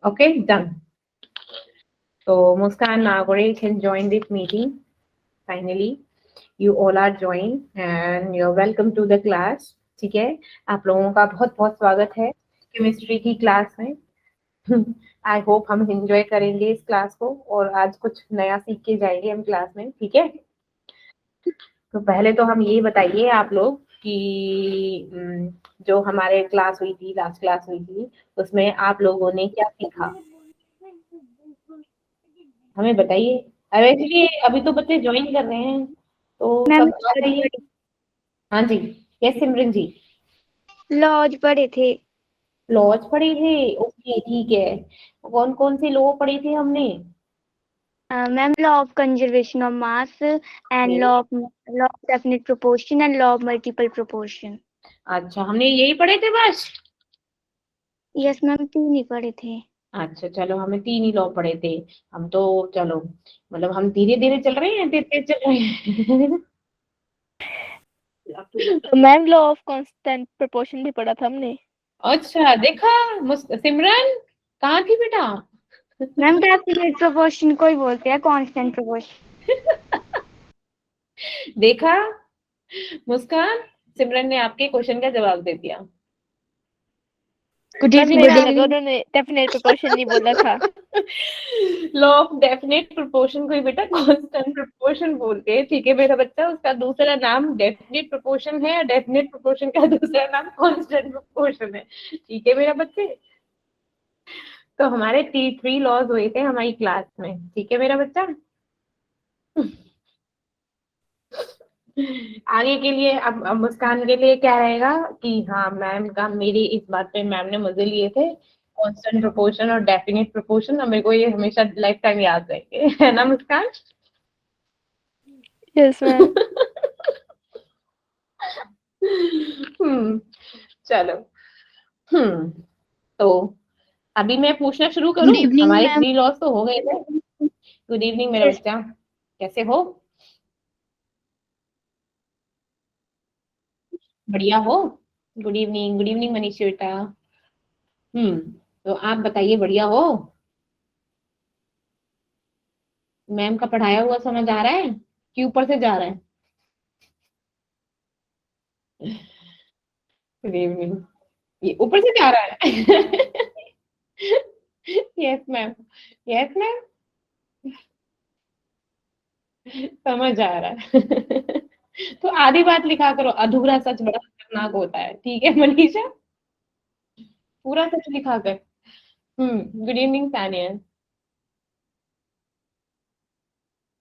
Okay, done. So Muskan Nagore can join this meeting. Finally, you all are joined and you're welcome to the class. ठीक है, आप लोगों का बहुत बहुत स्वागत है केमिस्ट्री की क्लास में। आई होप हम एंजॉय करेंगे इस क्लास को और आज कुछ नया सीख के जाएंगे हम क्लास में। ठीक है, तो पहले तो हम ये बताइए आप लोग कि जो हमारे क्लास हुई थी, लास्ट क्लास हुई थी, उसमें आप लोगों ने क्या सीखा, हमें बताइए। अब एक्चुअली अभी तो बच्चे ज्वाइन कर रहे हैं तो मैम सब आ जाइए। हाँ जी, यस सिमरन जी। लॉज पढ़े थे। लॉज पढ़ी थी, ओके ठीक है। कौन कौन सी लॉ पढ़ी थी हमने? Ma'am law of conservation of mass and law of definite proportion and law of multiple proportion. अच्छा, हमने यही पढ़े थे बस? यस मैम, 3 ही पढ़े थे। अच्छा चलो, हमें 3 ही लॉ पढ़े थे। हम तो चलो, मतलब हम धीरे धीरे चल रहे हैं, तेज तेज चल रहे हैं। Ma'am law of constant proportion भी पढ़ा था हमने। अच्छा देखा, सिमरन कहाँ थी बेटा? मैम डेफिनेट प्रोपोर्शन को ही बोलते हैं कांस्टेंट प्रोपोर्शन। देखा मुस्कान, सिमरन ने आपके क्वेश्चन का जवाब दे दिया। गुड मैम लेकिन इवनिंग। उन्होंने डेफिनेट प्रोपोर्शन नहीं बोला था। लॉ ऑफ डेफिनेट प्रोपोर्शन को ही बेटा कांस्टेंट प्रोपोर्शन बोलते हैं। ठीक है मेरा बच्चा, उसका दूसरा नाम डेफिनेट प्रोपोर्शन है, डेफिनेट प्रोपोर्शन का दूसरा नाम कांस्टेंट प्रोपोर्शन है। ठीक है मेरा बच्चे, तो हमारे 3 लॉज हुए थे हमारी क्लास में। ठीक है मेरा बच्चा, आगे के लिए अब मुस्कान के लिए क्या रहेगा कि हाँ मैम का, मेरी इस बात पे मैम ने मजे लिए थे, कांस्टेंट प्रोपोर्शन और डेफिनेट प्रोपोर्शन, और मेरे को ये हमेशा लाइफ टाइम याद रहेंगे, है ना मुस्कान? Yes ma'am. चलो। तो अभी मैं पूछना शुरू गुड करूं, इवनिंग हमारे मैम। 3 लॉस तो हो गए थे। गुड इवनिंग मेरा बच्चा, कैसे हो? बढ़िया हो? गुड इवनिंग मनीष बेटा। तो आप बताइए, बढ़िया हो? मैम का पढ़ाया हुआ समझ आ रहा है कि ऊपर से जा रहा है? गुड इवनिंग, ये ऊपर से जा रहा है। यस मैम, यस मैम, समझ आ रहा है। तो आधी बात लिखा करो, अधूरा सच बड़ा खतरनाक होता है। ठीक है मनीषा, पूरा सच लिखा कर। Good evening Sania.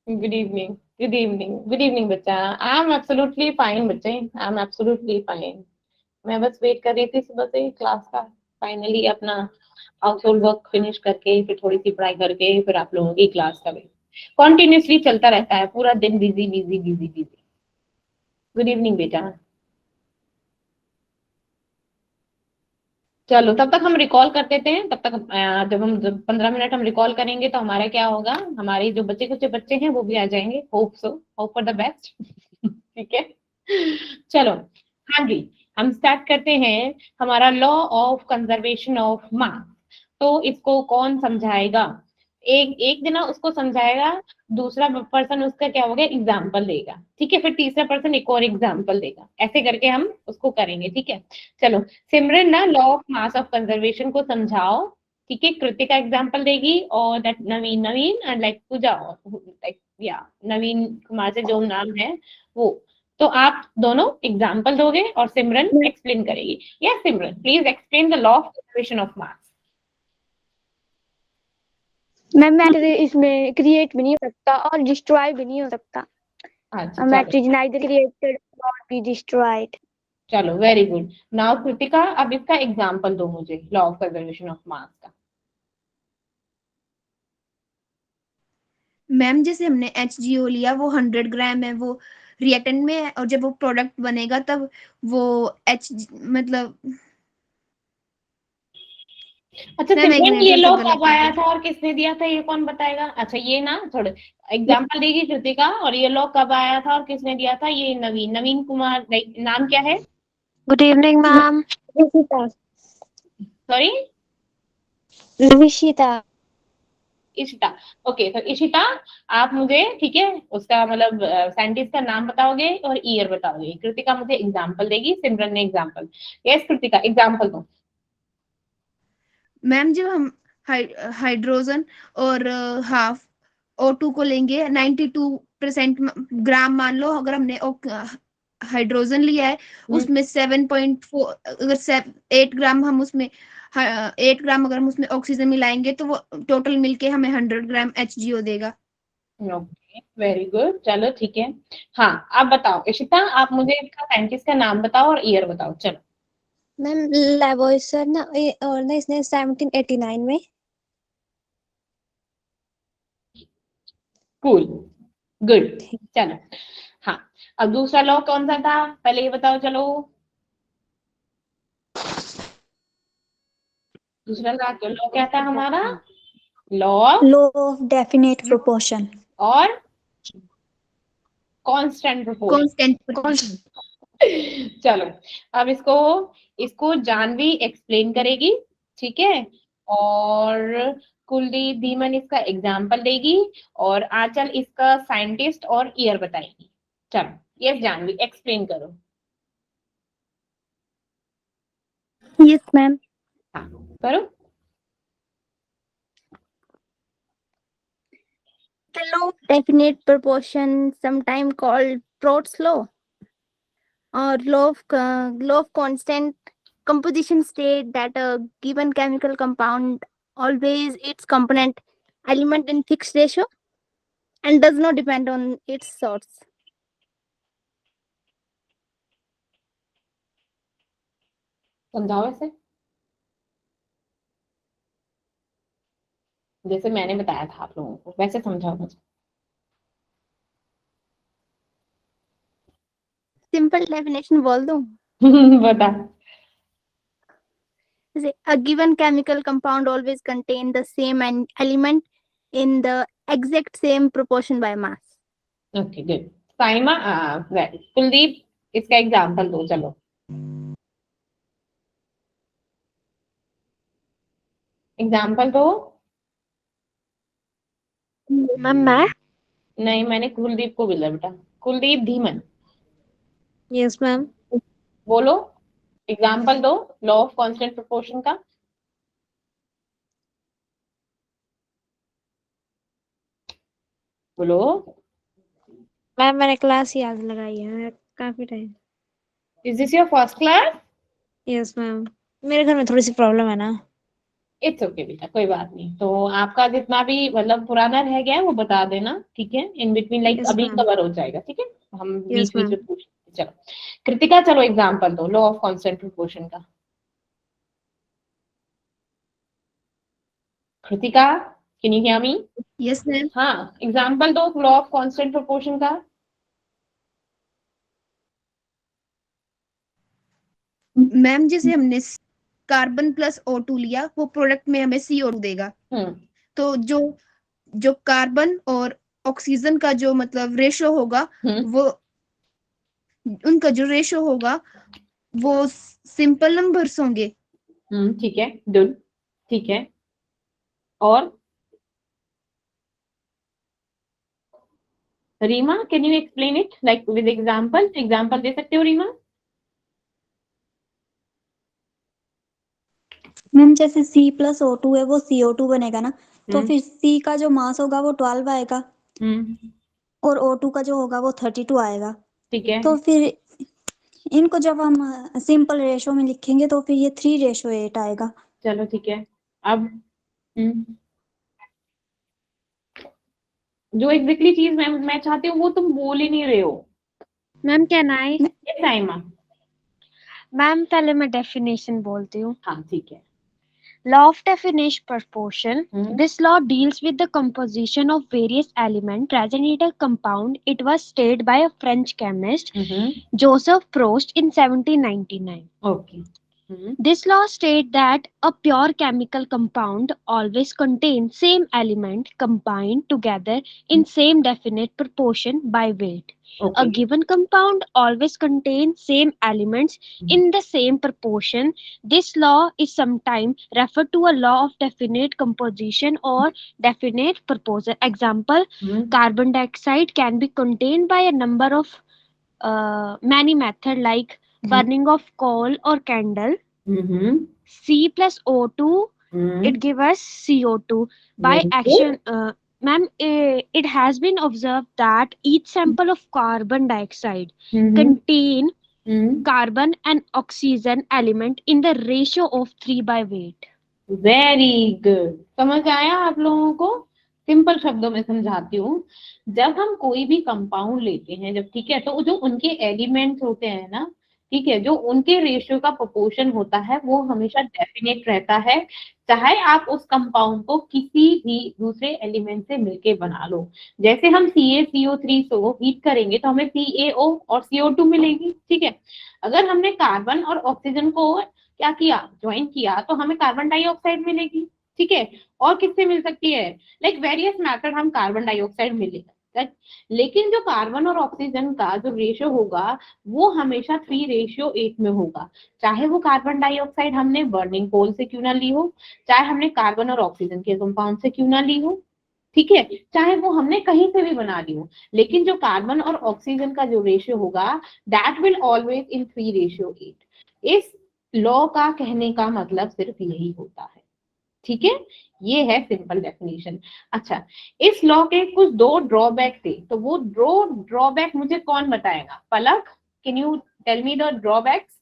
Good evening, good evening, good evening बच्चा। आई एम एब्सोल्युटली फाइन बच्चे, आई एम एब्सोल्युटली फाइन। मैं बस वेट कर रही थी सुबह से क्लास का, फाइनली अपना हाउस होल्ड वर्क फिनिश करके फिर थोड़ी सी पढ़ाई करके फिर आप लोगों की क्लास का भी कॉन्टिन्यूसली चलता रहता है, पूरा दिन busy busy busy busy. Good evening बेटा। चलो तब तक हम रिकॉल कर देते हैं, तब तक जब 15 मिनट हम रिकॉल करेंगे तो हमारा क्या होगा, हमारे जो बच्चे कुछ बच्चे हैं वो भी आ जाएंगे, hope so, hope for the best. ठीक है, चलो। हाँ जी, हम स्टार्ट करते हैं हमारा लॉ ऑफ कंजर्वेशन ऑफ मास। तो इसको कौन समझाएगा? एक एक जना उसको समझाएगा, दूसरा पर्सन उसका क्या होगा, एग्जाम्पल देगा। ठीक है, फिर तीसरा पर्सन एक और एग्जाम्पल देगा, ऐसे करके हम उसको करेंगे। ठीक है, चलो। सिमरन ना law of mass of conservation को समझाओ। ठीक है, कृतिका एग्जाम्पल देगी और that Naveen, Naveen and like Pooja, like या नवीन कुमार से जो नाम है वो। तो आप दोनों एग्जाम्पल दोगे और सिमरन एक्सप्लेन करेगी। Yes Simran, please explain the law of conservation of mass. Ma'am matter इसमें क्रिएट भी नहीं हो सकता और डिस्ट्रॉय भी नहीं हो सकता। अच्छा मैटर चलो, is neither created not be destroyed. चलो वेरी गुड। नाउ कृतिका, अब इसका एग्जाम्पल दो मुझे, लॉ ऑफ कंजर्वेशन ऑफ मास का। मैम जैसे हमने HGO लिया, वो 100 ग्राम है, वो रिएक्टेंट में है, और जब वो प्रोडक्ट बनेगा तब वो H मतलब अच्छा मैम एक सिमरन, मिनट ये फिर से लॉ गलत कब हो आया गया। था और किसने दिया था, ये कौन बताएगा? अच्छा ये ना, थोड़े एग्जाम्पल देगी कृतिका, और ये लॉ कब आया था और किसने दिया था? ये नवीन, नवीन कुमार, नाम क्या है? Good evening ma'am. Sorry, Vishita. Ishita. Okay, तो इशिता, आप मुझे, ठीक है, उसका मतलब साइंटिस्ट का नाम बताओगे और ईयर बताओगे। कृतिका मुझे एग्जांपल देगी, सिमरन ने एग्जांपल। यस कृतिका, एग्जांपल दो। मैम जब हम हाइड्रोजन और हाफ O2 को लेंगे 92% ग्राम मान लो, अगर हमने हाइड्रोजन लिया है उसमें 7.4, अगर 8 ग्राम हम उसमें 8 ग्राम अगर हम उसमें ऑक्सीजन मिलाएंगे तो वो टोटल मिलके हमें 100 ग्राम HGO देगा। ओके, वेरी गुड, चलो ठीक है। हाँ, आप बताओ इशिता, आप मुझे इसका साइंटिस्ट का नाम बताओ और ईयर बताओ, चलो। मैम लेवोइसर ना और ना इसने 1789 में। कूल, गुड, चलो। हाँ, अब दूसरा लॉ कौन सा था, पहले ये बताओ, चलो। दूसरा लॉ क्या था हमारा? लॉ ऑफ डेफिनेट प्रोपोर्शन और कांस्टेंट प्रोपोर्शन। कांस्टेंट। चलो, अब इसको इसको जानवी एक्सप्लेन करेगी, ठीक है, और कुलदीप धीमन इसका एग्जाम्पल देगी, और आंचल इसका साइंटिस्ट और ईयर बताएगी। चलो, यस जानवी, एक्सप्लेन करो। Yes ma'am. हाँ, करो। The law of definite proportion, sometimes called Prout's law or law of constant composition, state that a given chemical compound always its component element in fixed ratio and does not depend on its source. समझाओ ऐसे, जैसे मैंने बताया था आप लोगों को, वैसे समझाओ मुझे। Simple definition बोल दूं? बता। Say, a given chemical compound always contain the same element in the exact same proportion by mass. Okay, good. Saima, Kuldeep, इसका एग्जाम्पल दो, चलो। एग्जाम्पल दो। मैम मैं। नहीं, मैंने कुलदीप को बोला बेटा, कुलदीप धीमन, यस मैम। बोलो, एग्जाम्पल दो लॉ ऑफ कांस्टेंट प्रोपोर्शन का। बोलो। मैम मैंने क्लास याद लगाई है काफी time. Is this your first class? Yes ma'am, मेरे घर में थोड़ी सी प्रॉब्लम है ना। इट्स ओके बेटा, कोई बात नहीं। तो आपका जितना भी मतलब पुराना रह गया है वो बता देना, ठीक है, इन बिटवीन, लाइक यस अभी मैम। कवर हो जाएगा, ठीक है। हम यस बीच बीच मैम। में पूछ, चलो। कृतिका, चलो एग्जाम्पल दो लॉ ऑफ कांस्टेंट प्रोपोर्शन का। Kritika, can you hear me? Yes ma'am. हाँ, एग्जाम्पल दो लॉ ऑफ कांस्टेंट प्रोपोर्शन का। मैम जैसे हमने कार्बन प्लस O2 लिया, वो प्रोडक्ट में हमें CO2 देगा। तो जो कार्बन और ऑक्सीजन का जो मतलब रेशो होगा, वो उनका जो रेशो होगा वो सिंपल नंबर्स होंगे। ठीक है, गुड, ठीक है। और Reema, can you explain it like with example? Example दे सकते हो रीमा? मैम जैसे C+O2 है वो CO2 बनेगा ना, तो फिर C का जो मास होगा वो 12 आएगा और O2 का जो होगा वो 32 आएगा। ठीक है, तो फिर इनको जब हम सिंपल रेशो में लिखेंगे तो फिर ये 3:8 आएगा। चलो ठीक है। अब जो एग्जैक्टली चीज मैं चाहती हूँ वो तुम बोल ही नहीं रहे हो। Ma'am can I? Saima, ma'am पहले मैं डेफिनेशन बोलती हूँ। हाँ ठीक है। Law of definite proportion. This law deals with the composition of various elements present in a compound. It was stated by a French chemist, Joseph Proust, in 1799. Okay, This law states that a pure chemical compound always contains same element combined together in same definite proportion by weight. A Okay. given compound always contains same elements in the same proportion. This law is sometimes referred to a law of definite composition or definite proportion. Example, carbon dioxide can be contained by a number of many methods like burning of coal or candle. C plus O2, it gives us CO2 by Very good. action. Ma'am, it has been observed that each sample of carbon dioxide contain carbon and oxygen element in the ratio of 3 by weight. Very good, समझ आया आप लोगों को? Simple शब्दों में समझाती हूँ। जब हम कोई भी कंपाउंड लेते हैं जब, ठीक है, तो जो उनके एलिमेंट्स होते हैं ना, ठीक है, जो उनके रेशियो का प्रोपोर्शन होता है वो हमेशा डेफिनेट रहता है, चाहे आप उस कंपाउंड को किसी भी दूसरे एलिमेंट से मिलके बना लो। जैसे हम CaCO3 को हीट करेंगे तो हमें CaO और CO2 मिलेगी, ठीक है। अगर हमने कार्बन और ऑक्सीजन को क्या किया, ज्वाइन किया, तो हमें कार्बन डाइऑक्साइड मिलेगी, ठीक है। और किससे मिल सकती है, लाइक वेरियस मैथड हम कार्बन डाइऑक्साइड मिलेगा, लेकिन जो कार्बन और ऑक्सीजन का जो रेशियो होगा वो हमेशा 3:8 में होगा, चाहे वो कार्बन डाइऑक्साइड हमने बर्निंग कोल से क्यों ना ली हो, चाहे हमने कार्बन और ऑक्सीजन के कंपाउंड से क्यों ना ली हो, ठीक है, चाहे वो हमने कहीं से भी बना ली हो, लेकिन जो कार्बन और ऑक्सीजन का जो रेशियो होगा दैट विल ऑलवेज इन 3:8। इस लॉ का कहने का मतलब सिर्फ यही होता है, ठीक है। ये है सिंपल डेफिनेशन। अच्छा, इस लॉ के कुछ 2 ड्रॉबैक थे, तो वो ड्रॉबैक मुझे कौन बताएगा? Palak, can you tell me the drawbacks?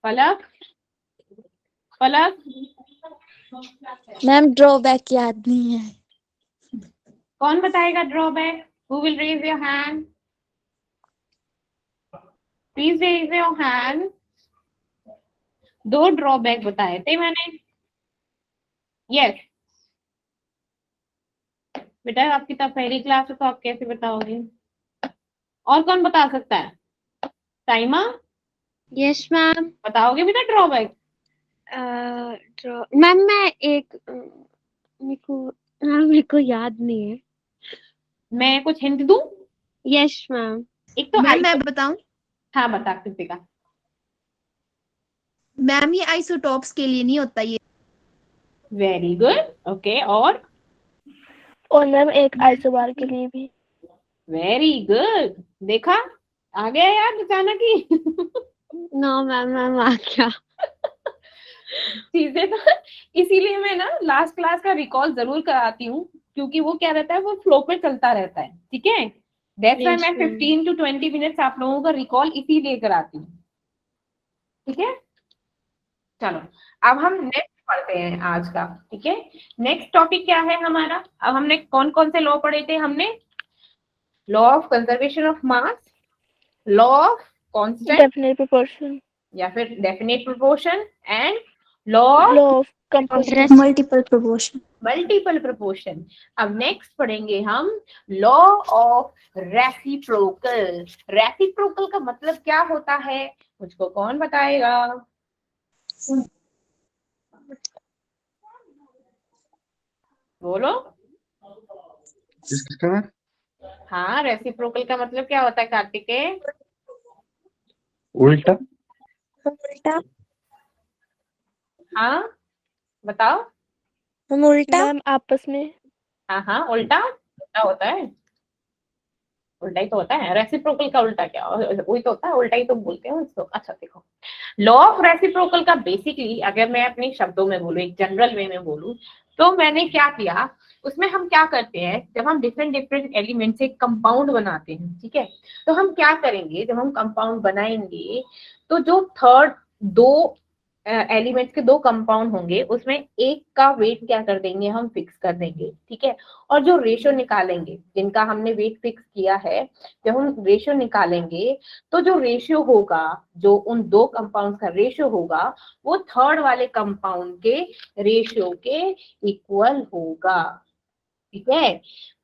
Palak, Palak. Ma'am drawback याद नहीं है। कौन बताएगा drawback? Who will raise your hand? Please raise your hand. 2 drawback बताए थे मैंने। यस बेटा, आपकी तो पहली क्लास है तो आप कैसे बताओगे? और कौन बता सकता है? Saima, Yes, ma'am. बताओगे बेटा ड्रॉबैक? मैम मैं एक मेरे को याद नहीं है। मैं कुछ हिंट दूं? Yes, ma'am. एक तो मैम मैं बताऊं? हाँ बता कृतिका। मैम ये आइसोटॉप्स के लिए नहीं होता ये। Very good, okay. और मैम एक आइसोबार के लिए भी। वेरी गुड, देखा आ गया यार अचानक ही। No, मैम आ गया। चीजें ना, इसीलिए मैं ना लास्ट क्लास का रिकॉल जरूर कराती हूँ, क्योंकि वो क्या रहता है, वो फ्लो पे चलता रहता है, ठीक है। दैट्स व्हाई मैं 15 to 20 मिनट्स आप लोगों का रिकॉल इसीलिए कराती हूँ, ठीक है। चलो अब हम नेक्स्ट पढ़ते हैं आज का, ठीक है। नेक्स्ट टॉपिक क्या है हमारा? अब हमने कौन कौन से लॉ पढ़े थे? हमने law of conservation of mass, law of constant definite proportion, या फिर definite proportion, and law of composition, multiple proportion. Multiple proportion. अब नेक्स्ट पढ़ेंगे हम लॉ ऑफ रेसिप्रोकल। रेसिप्रोकल का मतलब क्या होता है, मुझको कौन बताएगा? बोलो। किसका है? हाँ, रेसिप्रोकल का मतलब क्या होता है कार्तिकेय? उल्टा। उल्टा हाँ बताओ। हम उल्टा मैम आपस में। हाँ उल्टा उल्टा होता है, उल्टा ही तो होता है। रेसिप्रोकल का उल्टा क्या? वही तो होता है, उल्टा ही तो बोलते हैं उसको। अच्छा देखो, लॉ ऑफ रेसिप्रोकल का बेसिकली अगर मैं अपने शब्दों में बोलूं, एक जनरल वे में बोलूं, तो मैंने क्या किया, उसमें हम क्या करते हैं, जब हम डिफरेंट डिफरेंट एलिमेंट से कंपाउंड बनाते हैं, ठीक है, तो हम क्या करेंगे, जब हम कंपाउंड बनाएंगे तो जो थर्ड 2 एलिमेंट्स के 2 कंपाउंड होंगे उसमें एक का वेट क्या कर देंगे, हम फिक्स कर देंगे, ठीक है। और जो रेशियो निकालेंगे जिनका हमने वेट फिक्स किया है, जब हम रेशियो निकालेंगे तो जो रेशियो होगा, जो उन 2 कंपाउंड का रेशियो होगा, वो थर्ड वाले कंपाउंड के रेशियो के इक्वल होगा, ठीक है।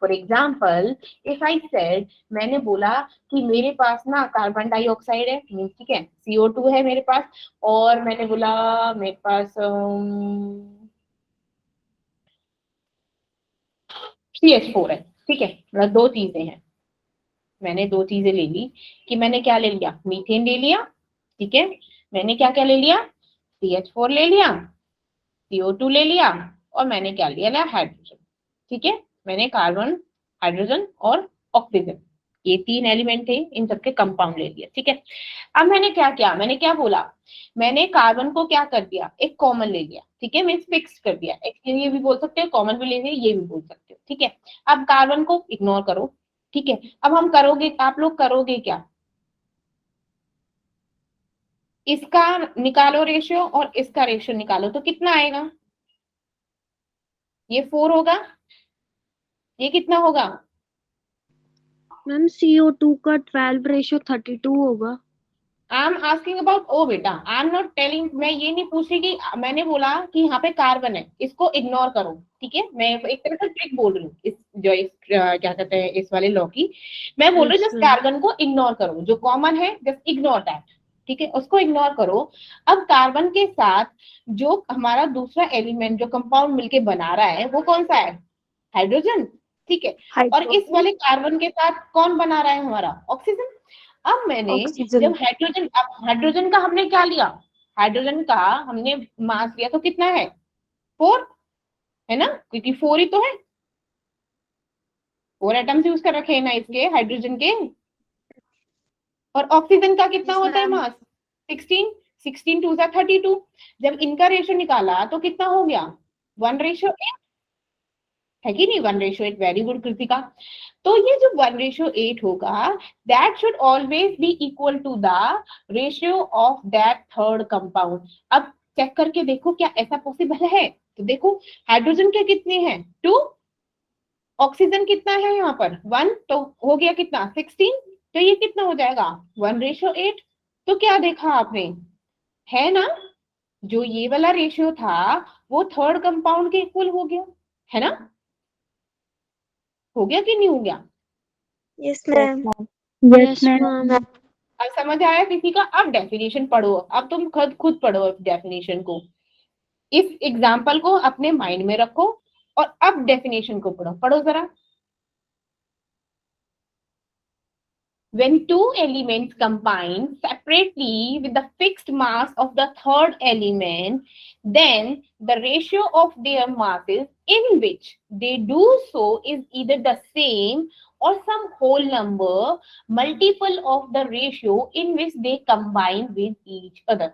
For example if I said, मैंने बोला कि मेरे पास ना कार्बन डाइऑक्साइड है, ठीक है, CO2 है मेरे पास, और मैंने बोला मेरे पास CH4 है, ठीक है, मतलब दो चीजें हैं, मैंने दो चीजें ले ली, कि मैंने क्या ले लिया, मीथेन ले लिया, ठीक है, मैंने क्या क्या ले लिया, CH4 ले लिया, CO2 ले लिया, और मैंने क्या लिया हाइड्रोजन, ठीक है, मैंने कार्बन, हाइड्रोजन और ऑक्सीजन, ये तीन एलिमेंट थे, इन सबके कंपाउंड ले लिया, ठीक है। अब मैंने क्या किया, मैंने क्या बोला, मैंने कार्बन को क्या कर दिया, एक कॉमन ले लिया, ठीक है, मीन फिक्स कर दिया, ये भी बोल सकते हो, कॉमन भी ले लिया, ये भी बोल सकते हो, ठीक है। अब कार्बन को इग्नोर करो, ठीक है। अब हम करोगे, आप लोग करोगे क्या, इसका निकालो रेशियो और इसका रेशियो निकालो, तो कितना आएगा, ये 4 होगा, ये कितना होगा, मैम CO2 का 12:32 होगा। आई एम आस्किंग अबाउट ओ बेटा, आई एम नॉट टेलिंग, मैं ये नहीं पूछ रही कि, मैंने बोला कि यहाँ पे कार्बन है, इसको इग्नोर करो, ठीक है, मैं एक तरह से ट्रिक बोल रही हूँ, इस जो इस क्या कहते हैं इस वाले लॉ की, मैं बोल रही हूँ Yes, जस्ट ma'am. कार्बन को इग्नोर करो, जो कॉमन है जस्ट इग्नोर दैट, ठीक है, उसको इग्नोर करो। अब कार्बन के साथ जो हमारा दूसरा एलिमेंट जो कंपाउंड मिलके बना रहा है वो कौन सा है, हाइड्रोजन, ठीक है, और इस वाले कार्बन के साथ कौन बना रहा है हमारा, ऑक्सीजन। अब मैंने ऑक्सीजन। जब हाइड्रोजन, अब हाइड्रोजन का हमने क्या लिया, हाइड्रोजन का हमने मास लिया तो कितना है, 4, है ना, क्योंकि 4 ही तो है, 4 एटम्स यूज कर रखे हैं ना इसके हाइड्रोजन के, और ऑक्सीजन का कितना Yes, होता है ma'am. मास, 16, 16 2 सा 32, जब इनका रेशियो निकाला तो कितना हो गया, 1:8, है कि नहीं, 1:8, वेरी गुड कृतिका। तो ये जो 1:8 होगा, that should always be equal to the ratio of that third compound. अब चेक करके देखो क्या ऐसा पॉसिबल है, तो देखो हाइड्रोजन के कितने हैं, 2, ऑक्सीजन कितना है यहाँ पर 1, तो हो गया कितना 16, तो ये कितना हो जाएगा 1:8। तो क्या देखा आपने, है ना, जो ये वाला रेशियो था वो थर्ड कंपाउंड के इक्वल हो गया, है ना, हो गया कि नहीं हो गया। Yes ma'am. Yes, ma'am. अब समझ आया किसी का, अब डेफिनेशन पढ़ो, अब तुम खुद पढ़ो डेफिनेशन को, इस एग्जाम्पल को अपने माइंड में रखो, और अब डेफिनेशन को पढ़ो, पढ़ो जरा। When two elements combine separately with the fixed mass of the third element, then the ratio of their masses in which they do so is either the same or some whole number multiple of the ratio in which they combine with each other.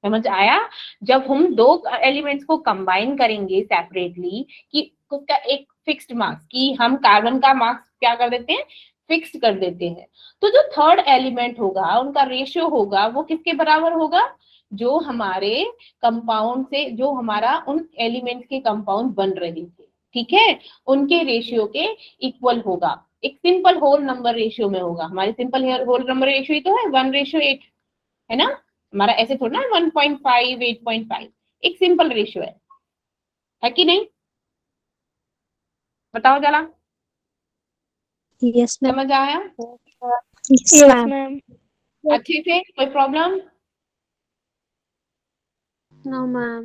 समझ आया, जब हम दो elements को combine करेंगे separately, कि उसका एक फिक्स्ड मास, कि हम कार्बन का मास क्या कर देते हैं, फिक्स्ड कर देते हैं, तो जो थर्ड एलिमेंट होगा उनका रेशियो होगा वो किसके बराबर होगा, जो हमारे कंपाउंड से, जो हमारा उन एलिमेंट्स के कंपाउंड बन रहे थे, ठीक है, उनके रेशियो के इक्वल होगा, एक सिंपल होल नंबर रेशियो में होगा, हमारे सिंपल होल नंबर रेशियो ही तो है 1:8, है ना, हमारा ऐसे थोड़ा ना 1.5 8.5, एक सिंपल रेशियो है कि नहीं, बताओ जरा, यस मैम। समझ आया यस मैम। अच्छे से, कोई प्रॉब्लम, No, ma'am.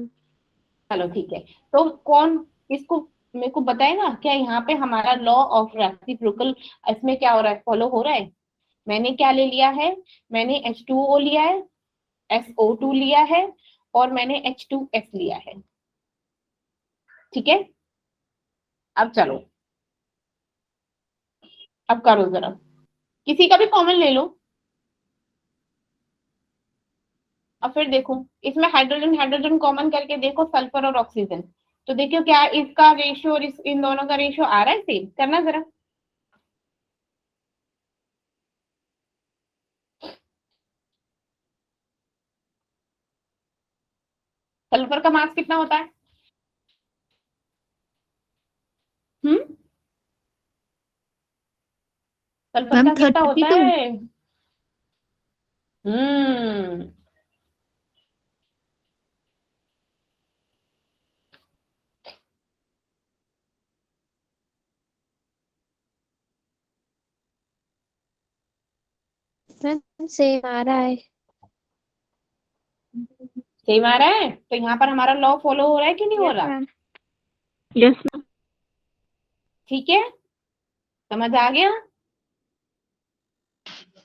चलो ठीक है। तो कौन इसको मेरे को बताएगा क्या, यहाँ पे हमारा लॉ ऑफ रेसिप्रोकल इसमें क्या हो रहा है, फॉलो हो रहा है। मैंने क्या ले लिया है, मैंने H2O लिया है, SO2 लिया है, और मैंने H2S लिया है, ठीक है। अब चलो, अब करो जरा, किसी का भी कॉमन ले लो, और फिर देखो इसमें हाइड्रोजन हाइड्रोजन कॉमन करके देखो, सल्फर और ऑक्सीजन, तो देखो क्या इसका रेशियो और इन दोनों का रेशियो आ रहा है सेम, करना जरा। सल्फर का मास कितना होता है, सल्फर मैम का कितना होता 32। है, हम्म, सेम आ रहा है। सेम आ रहा है, तो यहाँ पर हमारा लॉ फॉलो हो रहा है कि नहीं हो Yes, रहा? ma'am. Yes, ma'am. ठीक है, समझ आ गया?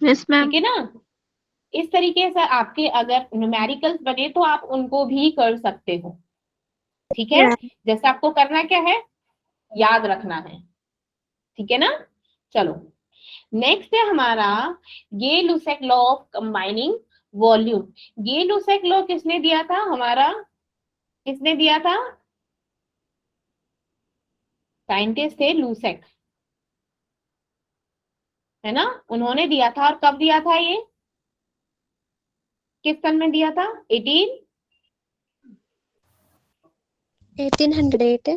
Yes, ma'am. ठीक है ना? इस तरीके से आपके अगर न्यूमेरिकल्स बने तो आप उनको भी कर सकते हो। ठीक है, जैसे आपको करना क्या है, याद रखना है। ठीक है ना? चलो, नेक्स्ट है हमारा Gay Lussac law of combining volume. Gay Lussac law किसने दिया था हमारा? किसने दिया था? साइंटिस्ट थे लुसेक, है ना? उन्होंने दिया था। और कब दिया था ये? किस सन में दिया था? 1808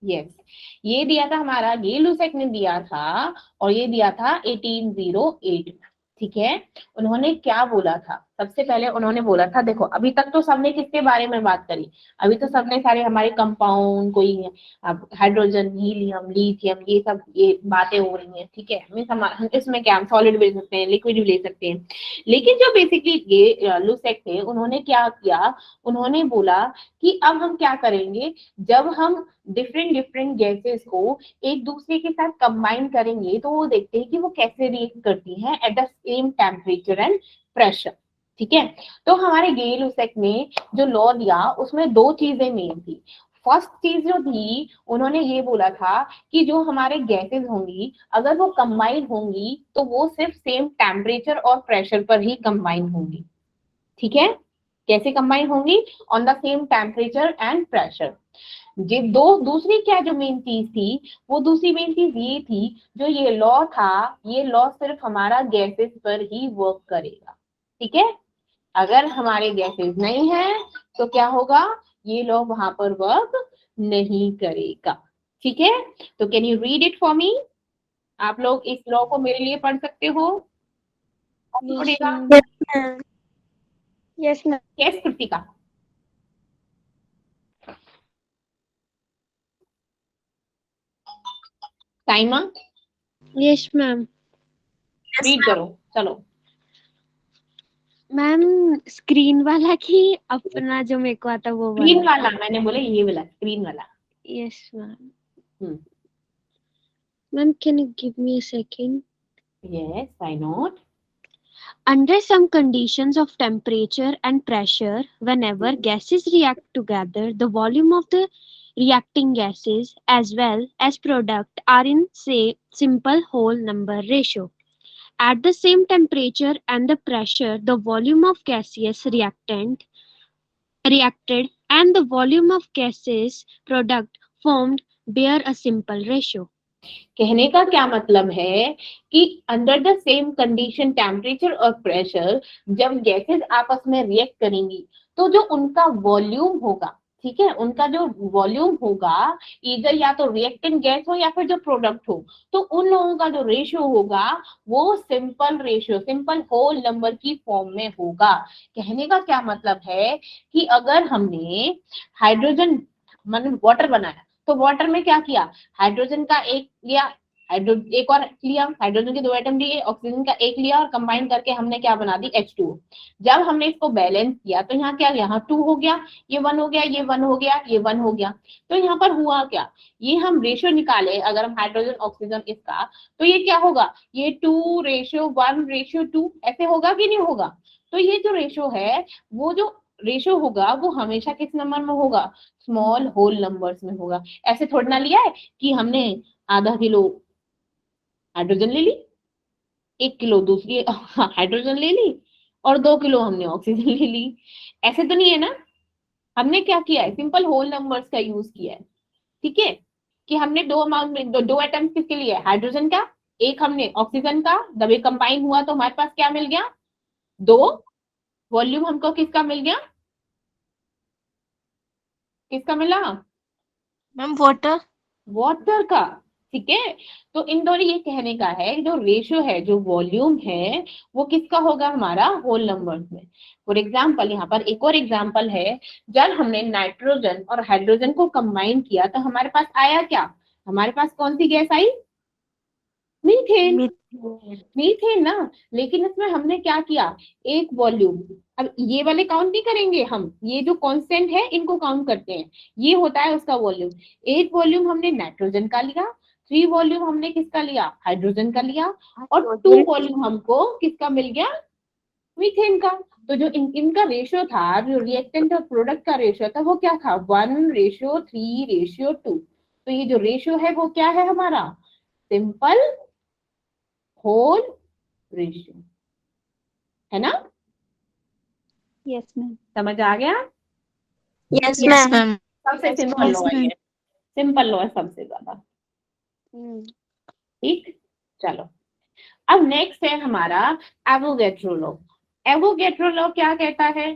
यस, ये दिया था हमारा गे लुसेक ने दिया था, और ये दिया था 1808 में। ठीक है, उन्होंने क्या बोला था? सबसे पहले उन्होंने बोला था, देखो अभी तक तो सबने किसके बारे में बात करी? अभी तो सबने सारे हमारे कंपाउंड, कोई हाइड्रोजन, हीलियम, लिथियम, ये सब ये बातें हो रही हैं। ठीक है, हम इसमें क्या, हम सॉलिड भी ले सकते हैं, लिक्विड भी ले सकते हैं। लेकिन जो बेसिकली ये लुसेक थे, उन्होंने क्या किया? उन्होंने बोला कि अब हम क्या करेंगे, जब हम डिफरेंट डिफरेंट गैसेस को एक दूसरे के साथ कंबाइन करेंगे तो वो देखते हैं कि वो कैसे रिएक्ट करती हैं at the same temperature and pressure. ठीक है, तो हमारे गे लुसेक ने जो लॉ दिया उसमें दो चीजें मेन थी। फर्स्ट चीज जो थी, उन्होंने ये बोला था कि जो हमारे गैसेस होंगी अगर वो कंबाइन होंगी तो वो सिर्फ सेम टेम्परेचर और प्रेशर पर ही कंबाइन होंगी। ठीक है, कैसे कंबाइन होंगी? On the same temperature and pressure. ये दूसरी क्या जो मेन चीज थी, वो दूसरी मेन चीज ये थी, जो ये लॉ था, ये लॉ सिर्फ हमारा गैसेस पर ही वर्क करेगा। ठीक है, अगर हमारे गैसेस नहीं है तो क्या होगा? ये लॉ वहां पर वर्क नहीं करेगा। ठीक है, तो can you read it for me? आप लोग इस लॉ को मेरे लिए पढ़ सकते हो? कौन पढ़ेगा? Yes, ma'am. यस, कृतिका। टाइमा, यस मैम। रीड करो, चलो। मैम स्क्रीन वाला की अपना जो मेरे को आता वो स्क्रीन वाला? वाला, मैंने बोला ये वाला, स्क्रीन वाला। Yes ma'am. Hmm, ma'am can you give me a second? yes, why not? Under some conditions of temperature and pressure, whenever gases react together, the volume of the reacting gases as well as product are in say simple whole number ratio. At the same temperature and the pressure, the volume of gaseous reacted and the volume of gases product formed bear a simple ratio. कहने का क्या मतलब है कि under the same condition, temperature और pressure, जब gases आपस में रिएक्ट करेंगी तो जो उनका वॉल्यूम होगा, ठीक है, उनका जो वॉल्यूम होगा, इधर या तो रिएक्टेंट गैस हो या फिर जो प्रोडक्ट हो, तो उन लोगों का जो रेशियो होगा वो simple ratio, simple whole number की फॉर्म में होगा। कहने का क्या मतलब है कि अगर हमने हाइड्रोजन मतलब वाटर बनाया, तो वाटर में क्या किया? हाइड्रोजन का एक लिया, एक और लिया, हाइड्रोजन के दो एटम लिए, ऑक्सीजन का एक लिया, और कंबाइन करके हमने क्या बना दी? H2O। जब हमने इसको बैलेंस किया तो यहाँ क्या, यहाँ 2 हो गया, ये 1 हो गया, ये 1 हो गया, ये 1 हो गया। तो यहाँ पर हुआ क्या? ये हम रेशियो निकाले अगर हम हाइड्रोजन ऑक्सीजन इसका, तो ये क्या होगा? ये 2:1:2 ऐसे होगा कि नहीं होगा? तो ये जो रेशियो है, वो जो रेशियो होगा वो हमेशा किस नंबर में होगा? स्मॉल होल नंबर्स में होगा। ऐसे थोड़ा ना लिया है कि हमने आधा किलो हाइड्रोजन ले ली, 1 किलो दूसरी हाइड्रोजन ले ली, और 2 किलो हमने ऑक्सीजन ले ली। ऐसे तो नहीं है ना, हमने क्या किया है? सिंपल होल नंबर्स का यूज किया है। ठीक है, कि हमने दो अमाउंट में दो एटम्स किसके लिए? हाइड्रोजन का, एक हमने ऑक्सीजन का, जब ये कंबाइन हुआ तो हमारे पास क्या मिल गया? 2। वॉल्यूम हमको किसका मिल गया? किसका मिला? Ma'am water. वाटर का। ठीक है, तो इन दोनों ये कहने का है जो रेशियो है, जो वॉल्यूम है, वो किसका होगा? हमारा होल नंबर्स में। फॉर एग्जाम्पल, यहाँ पर एक और एग्जाम्पल है, जब हमने नाइट्रोजन और हाइड्रोजन को कंबाइन किया तो हमारे पास आया क्या? हमारे पास कौन सी गैस आई? मीथेन, मीथेन ना। लेकिन इसमें हमने क्या किया, एक वॉल्यूम, अब ये वाले काउंट नहीं करेंगे हम, ये जो कांस्टेंट है इनको काउंट करते हैं, ये होता है उसका वॉल्यूम। एक वॉल्यूम हमने नाइट्रोजन का लिया, 3 वॉल्यूम हमने किसका लिया, हाइड्रोजन का लिया, और 2 वॉल्यूम हमको किसका मिल गया, मीथेन का। तो जो इनका रेशियो था, जो रिएक्टेंट और प्रोडक्ट का रेशियो था, वो क्या था, 1:3:2। तो ये जो रेशियो है वो क्या है हमारा, सिंपल होल रेशियो, है ना। Yes ma'am. समझ आ गया। Yes, ma'am. सबसे सिंपल लॉ है ये, सिंपल लॉ है सबसे ज्यादा। ठीक, चलो अब नेक्स्ट है हमारा एवोगैड्रो लॉ। एवोगैड्रो लॉ क्या कहता है,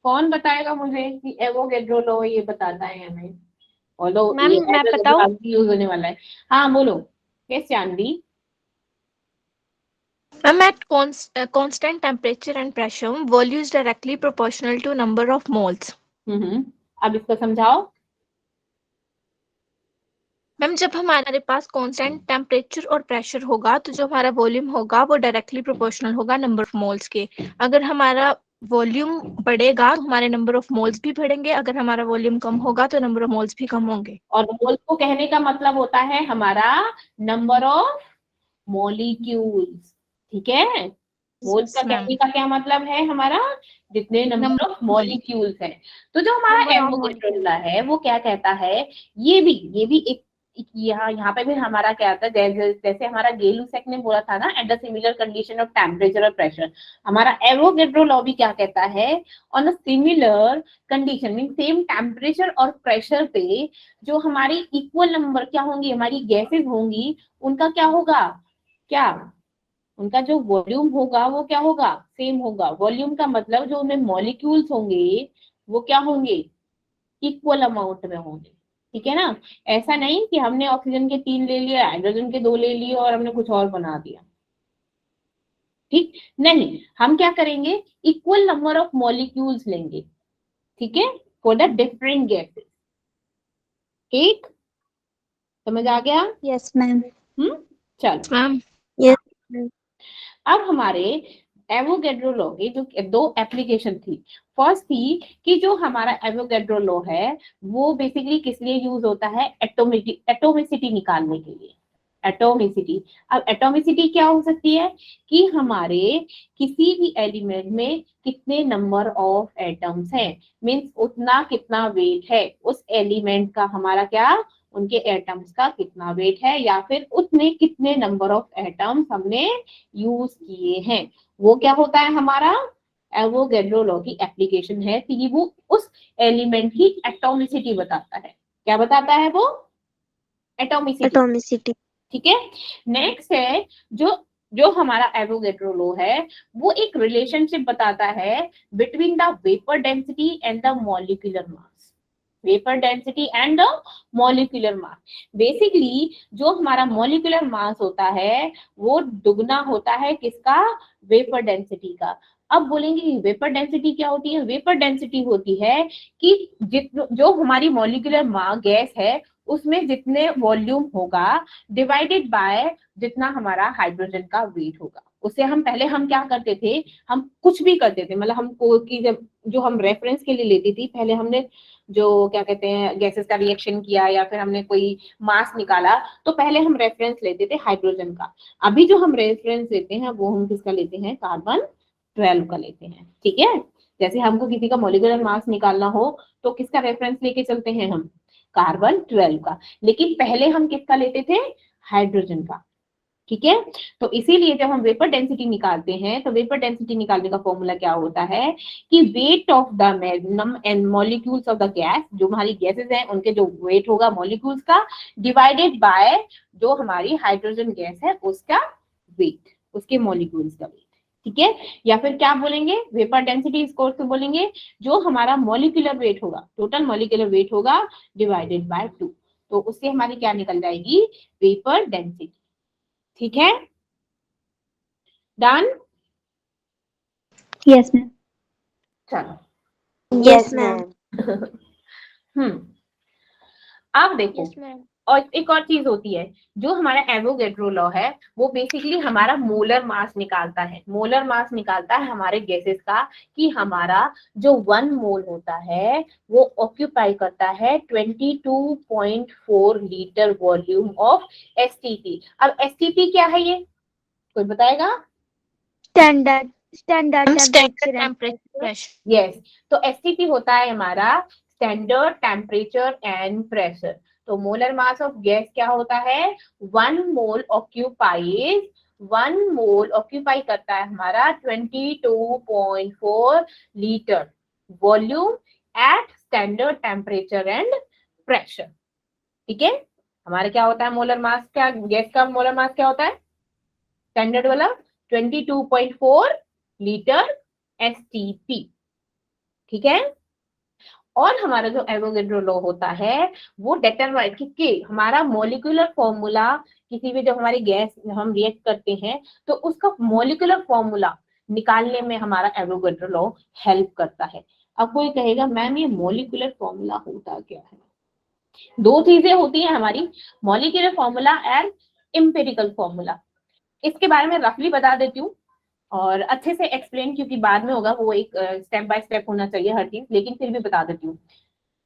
कौन बताएगा मुझे कि एवोगैड्रो लॉ ये बताता है हमें, और मैम ये मैं बताऊं? यूज होने वाला है। हाँ बोलो, yes Janvi. Ma'am, at constant temperature and pressure, volume is directly proportional to number of moles. अब इसको समझाओ। मैम जब हमारे पास कांस्टेंट टेम्परेचर और प्रेशर होगा तो जो हमारा वॉल्यूम होगा वो डायरेक्टली प्रोपोर्शनल होगा नंबर ऑफ मोल्स के। अगर हमारा वॉल्यूम बढ़ेगा तो हमारे नंबर ऑफ मोल्स भी बढ़ेंगे, अगर हमारा वॉल्यूम कम होगा तो नंबर ऑफ मोल्स भी कम होंगे। और मोल्स को कहने का मतलब होता है हमारा नंबर ऑफ मॉलिक्यूल्स, ठीक है। मोल्स का कहने का क्या मतलब है हमारा, जितने नंबर ऑफ मॉलिक्यूल्स है। तो जो हमारा एवोगैड्रो है वो क्या कहता है, ये भी एक यहाँ पे भी हमारा क्या आता है, जैसे हमारा गेलुसेक ने बोला था ना, at the similar condition of temperature और प्रेशर, हमारा एवोगैड्रो लॉ भी क्या कहता है, on a similar condition mean same temperature और प्रेशर पे जो हमारी इक्वल नंबर क्या होंगी, हमारी गैसेस होंगी, उनका क्या होगा, क्या उनका जो वॉल्यूम होगा वो क्या होगा, सेम होगा। वॉल्यूम का मतलब जो उनमें मॉलिक्यूल्स होंगे वो क्या होंगे, इक्वल अमाउंट में होंगे, ठीक है ना। ऐसा नहीं कि हमने ऑक्सीजन के 3 ले लिए, हाइड्रोजन के 2 ले लिए और हमने कुछ और बना दिया, ठीक नहीं। हम क्या करेंगे, इक्वल नंबर ऑफ मॉलिक्यूल्स लेंगे, ठीक है, फॉर द डिफरेंट गैसेस। ठीक, समझ आ गया। Yes ma'am. चलो मैम अब हमारे एवोगैड्रो लॉ की जो 2 एप्लीकेशन थी, फर्स्ट थी कि जो हमारा एवोगैड्रो लॉ है वो बेसिकली किस लिए यूज होता है, एटोमिसिटी निकालने के लिए। एटोमिसिटी, अब एटोमिसिटी क्या हो सकती है कि हमारे किसी भी एलिमेंट में कितने नंबर ऑफ एटम्स हैं, मींस उतना कितना वेट है उस एलिमेंट का, हमारा क्या, उनके एटम्स का कितना वेट है, या फिर उतने कितने नंबर ऑफ एटम्स हमने यूज किए हैं, वो क्या होता है हमारा एवोगैड्रो लॉ की एप्लीकेशन है कि वो उस एलिमेंट की एटॉमिसिटी बताता है। क्या बताता है वो, एटॉमिसिटी, ठीक है। नेक्स्ट है जो जो हमारा एवोगैड्रो लॉ है वो एक रिलेशनशिप बताता है between the vapour density and the molecular mass, vapour density and the molecular mass. Basically जो हमारा मॉलिक्यूलर मास होता है वो दुगना होता है किसका, वेपर डेंसिटी का। अब बोलेंगे वेपर डेंसिटी क्या होती है, वेपर डेंसिटी होती है कि जो हमारी मॉलिक्यूलर मास गैस है उसमें जितने वॉल्यूम होगा डिवाइडेड बाय जितना हमारा हाइड्रोजन का वेट होगा। उससे हम पहले हम क्या करते थे, हम कुछ भी करते थे, मतलब हमको की जो हम रेफरेंस के लिए लेती थी, पहले हमने जो क्या कहते हैं गैसेस का रिएक्शन किया या फिर हमने कोई मास निकाला तो पहले हम रेफरेंस लेते थे हाइड्रोजन का। अभी जो हम रेफरेंस लेते हैं वो हम किसका लेते हैं, कार्बन-12 का लेते हैं, ठीक है। जैसे हमको किसी का मॉलिक्यूलर मास निकालना हो तो किसका रेफरेंस लेके चलते हैं हम, कार्बन-12 का। लेकिन पहले हम किसका लेते थे, हाइड्रोजन का, ठीक है। तो इसीलिए जब हम वेपर डेंसिटी निकालते हैं तो वेपर डेंसिटी निकालने का फॉर्मूला क्या होता है कि weight of the magnum and molecules of the gas, जो हमारी गैसेस हैं उनके जो वेट होगा मॉलिक्यूल्स का, डिवाइडेड बाय जो हमारी हाइड्रोजन गैस है उसका वेट, उसके मॉलिक्यूल्स का वेट, ठीक है। या फिर क्या बोलेंगे, वेपर डेंसिटी इसको तो बोलेंगे जो हमारा मॉलिक्यूलर वेट होगा, टोटल मॉलिक्यूलर वेट होगा डिवाइडेड बाय 2, तो उससे हमारी क्या निकल जाएगी, वेपर डेंसिटी, ठीक है। Done, yes ma'am. चलो Yes, ma'am. अब देखो Yes, ma'am. और एक और चीज होती है, जो हमारा एवोगैड्रो लॉ है वो बेसिकली हमारा मोलर मास निकालता है। मोलर मास निकालता है हमारे गैसेस का, कि हमारा जो 1 मोल होता है वो ऑक्यूपाई करता है 22.4 लीटर वॉल्यूम ऑफ एसटीपी। अब एसटीपी क्या है, ये कोई बताएगा? Standard standard temperature temperature pressure. Yes, तो एसटीपी होता है हमारा स्टैंडर्ड टेम्परेचर एंड प्रेशर। तो मोलर मास ऑफ गैस क्या होता है, 1 मोल ऑक्यूपाइज 1 मोल ऑक्यूपाई करता है हमारा 22.4 litre volume at standard temperature and pressure. ठीक है, हमारा क्या होता है मोलर मास, क्या गैस का मोलर मास क्या होता है स्टैंडर्ड वाला, 22.4 लीटर एसटीपी। ठीक है, और हमारा जो एवोगैड्रो लॉ होता है वो डिटरमाइन कि हमारा मॉलिक्यूलर फॉर्मूला, किसी भी जब हमारी गैस हम रिएक्ट करते हैं तो उसका मॉलिक्यूलर फॉर्मूला निकालने में हमारा एवोगैड्रो लॉ हेल्प करता है। अब कोई कहेगा मैम ये मॉलिक्यूलर फॉर्मूला होता क्या है? दो चीजें होती है हमारी, molecular formula and empirical formula. इसके बारे में रफली बता देती हूँ और अच्छे से एक्सप्लेन, क्योंकि बाद में होगा वो एक स्टेप बाय स्टेप होना चाहिए हर चीज, लेकिन फिर भी बता देती हूँ।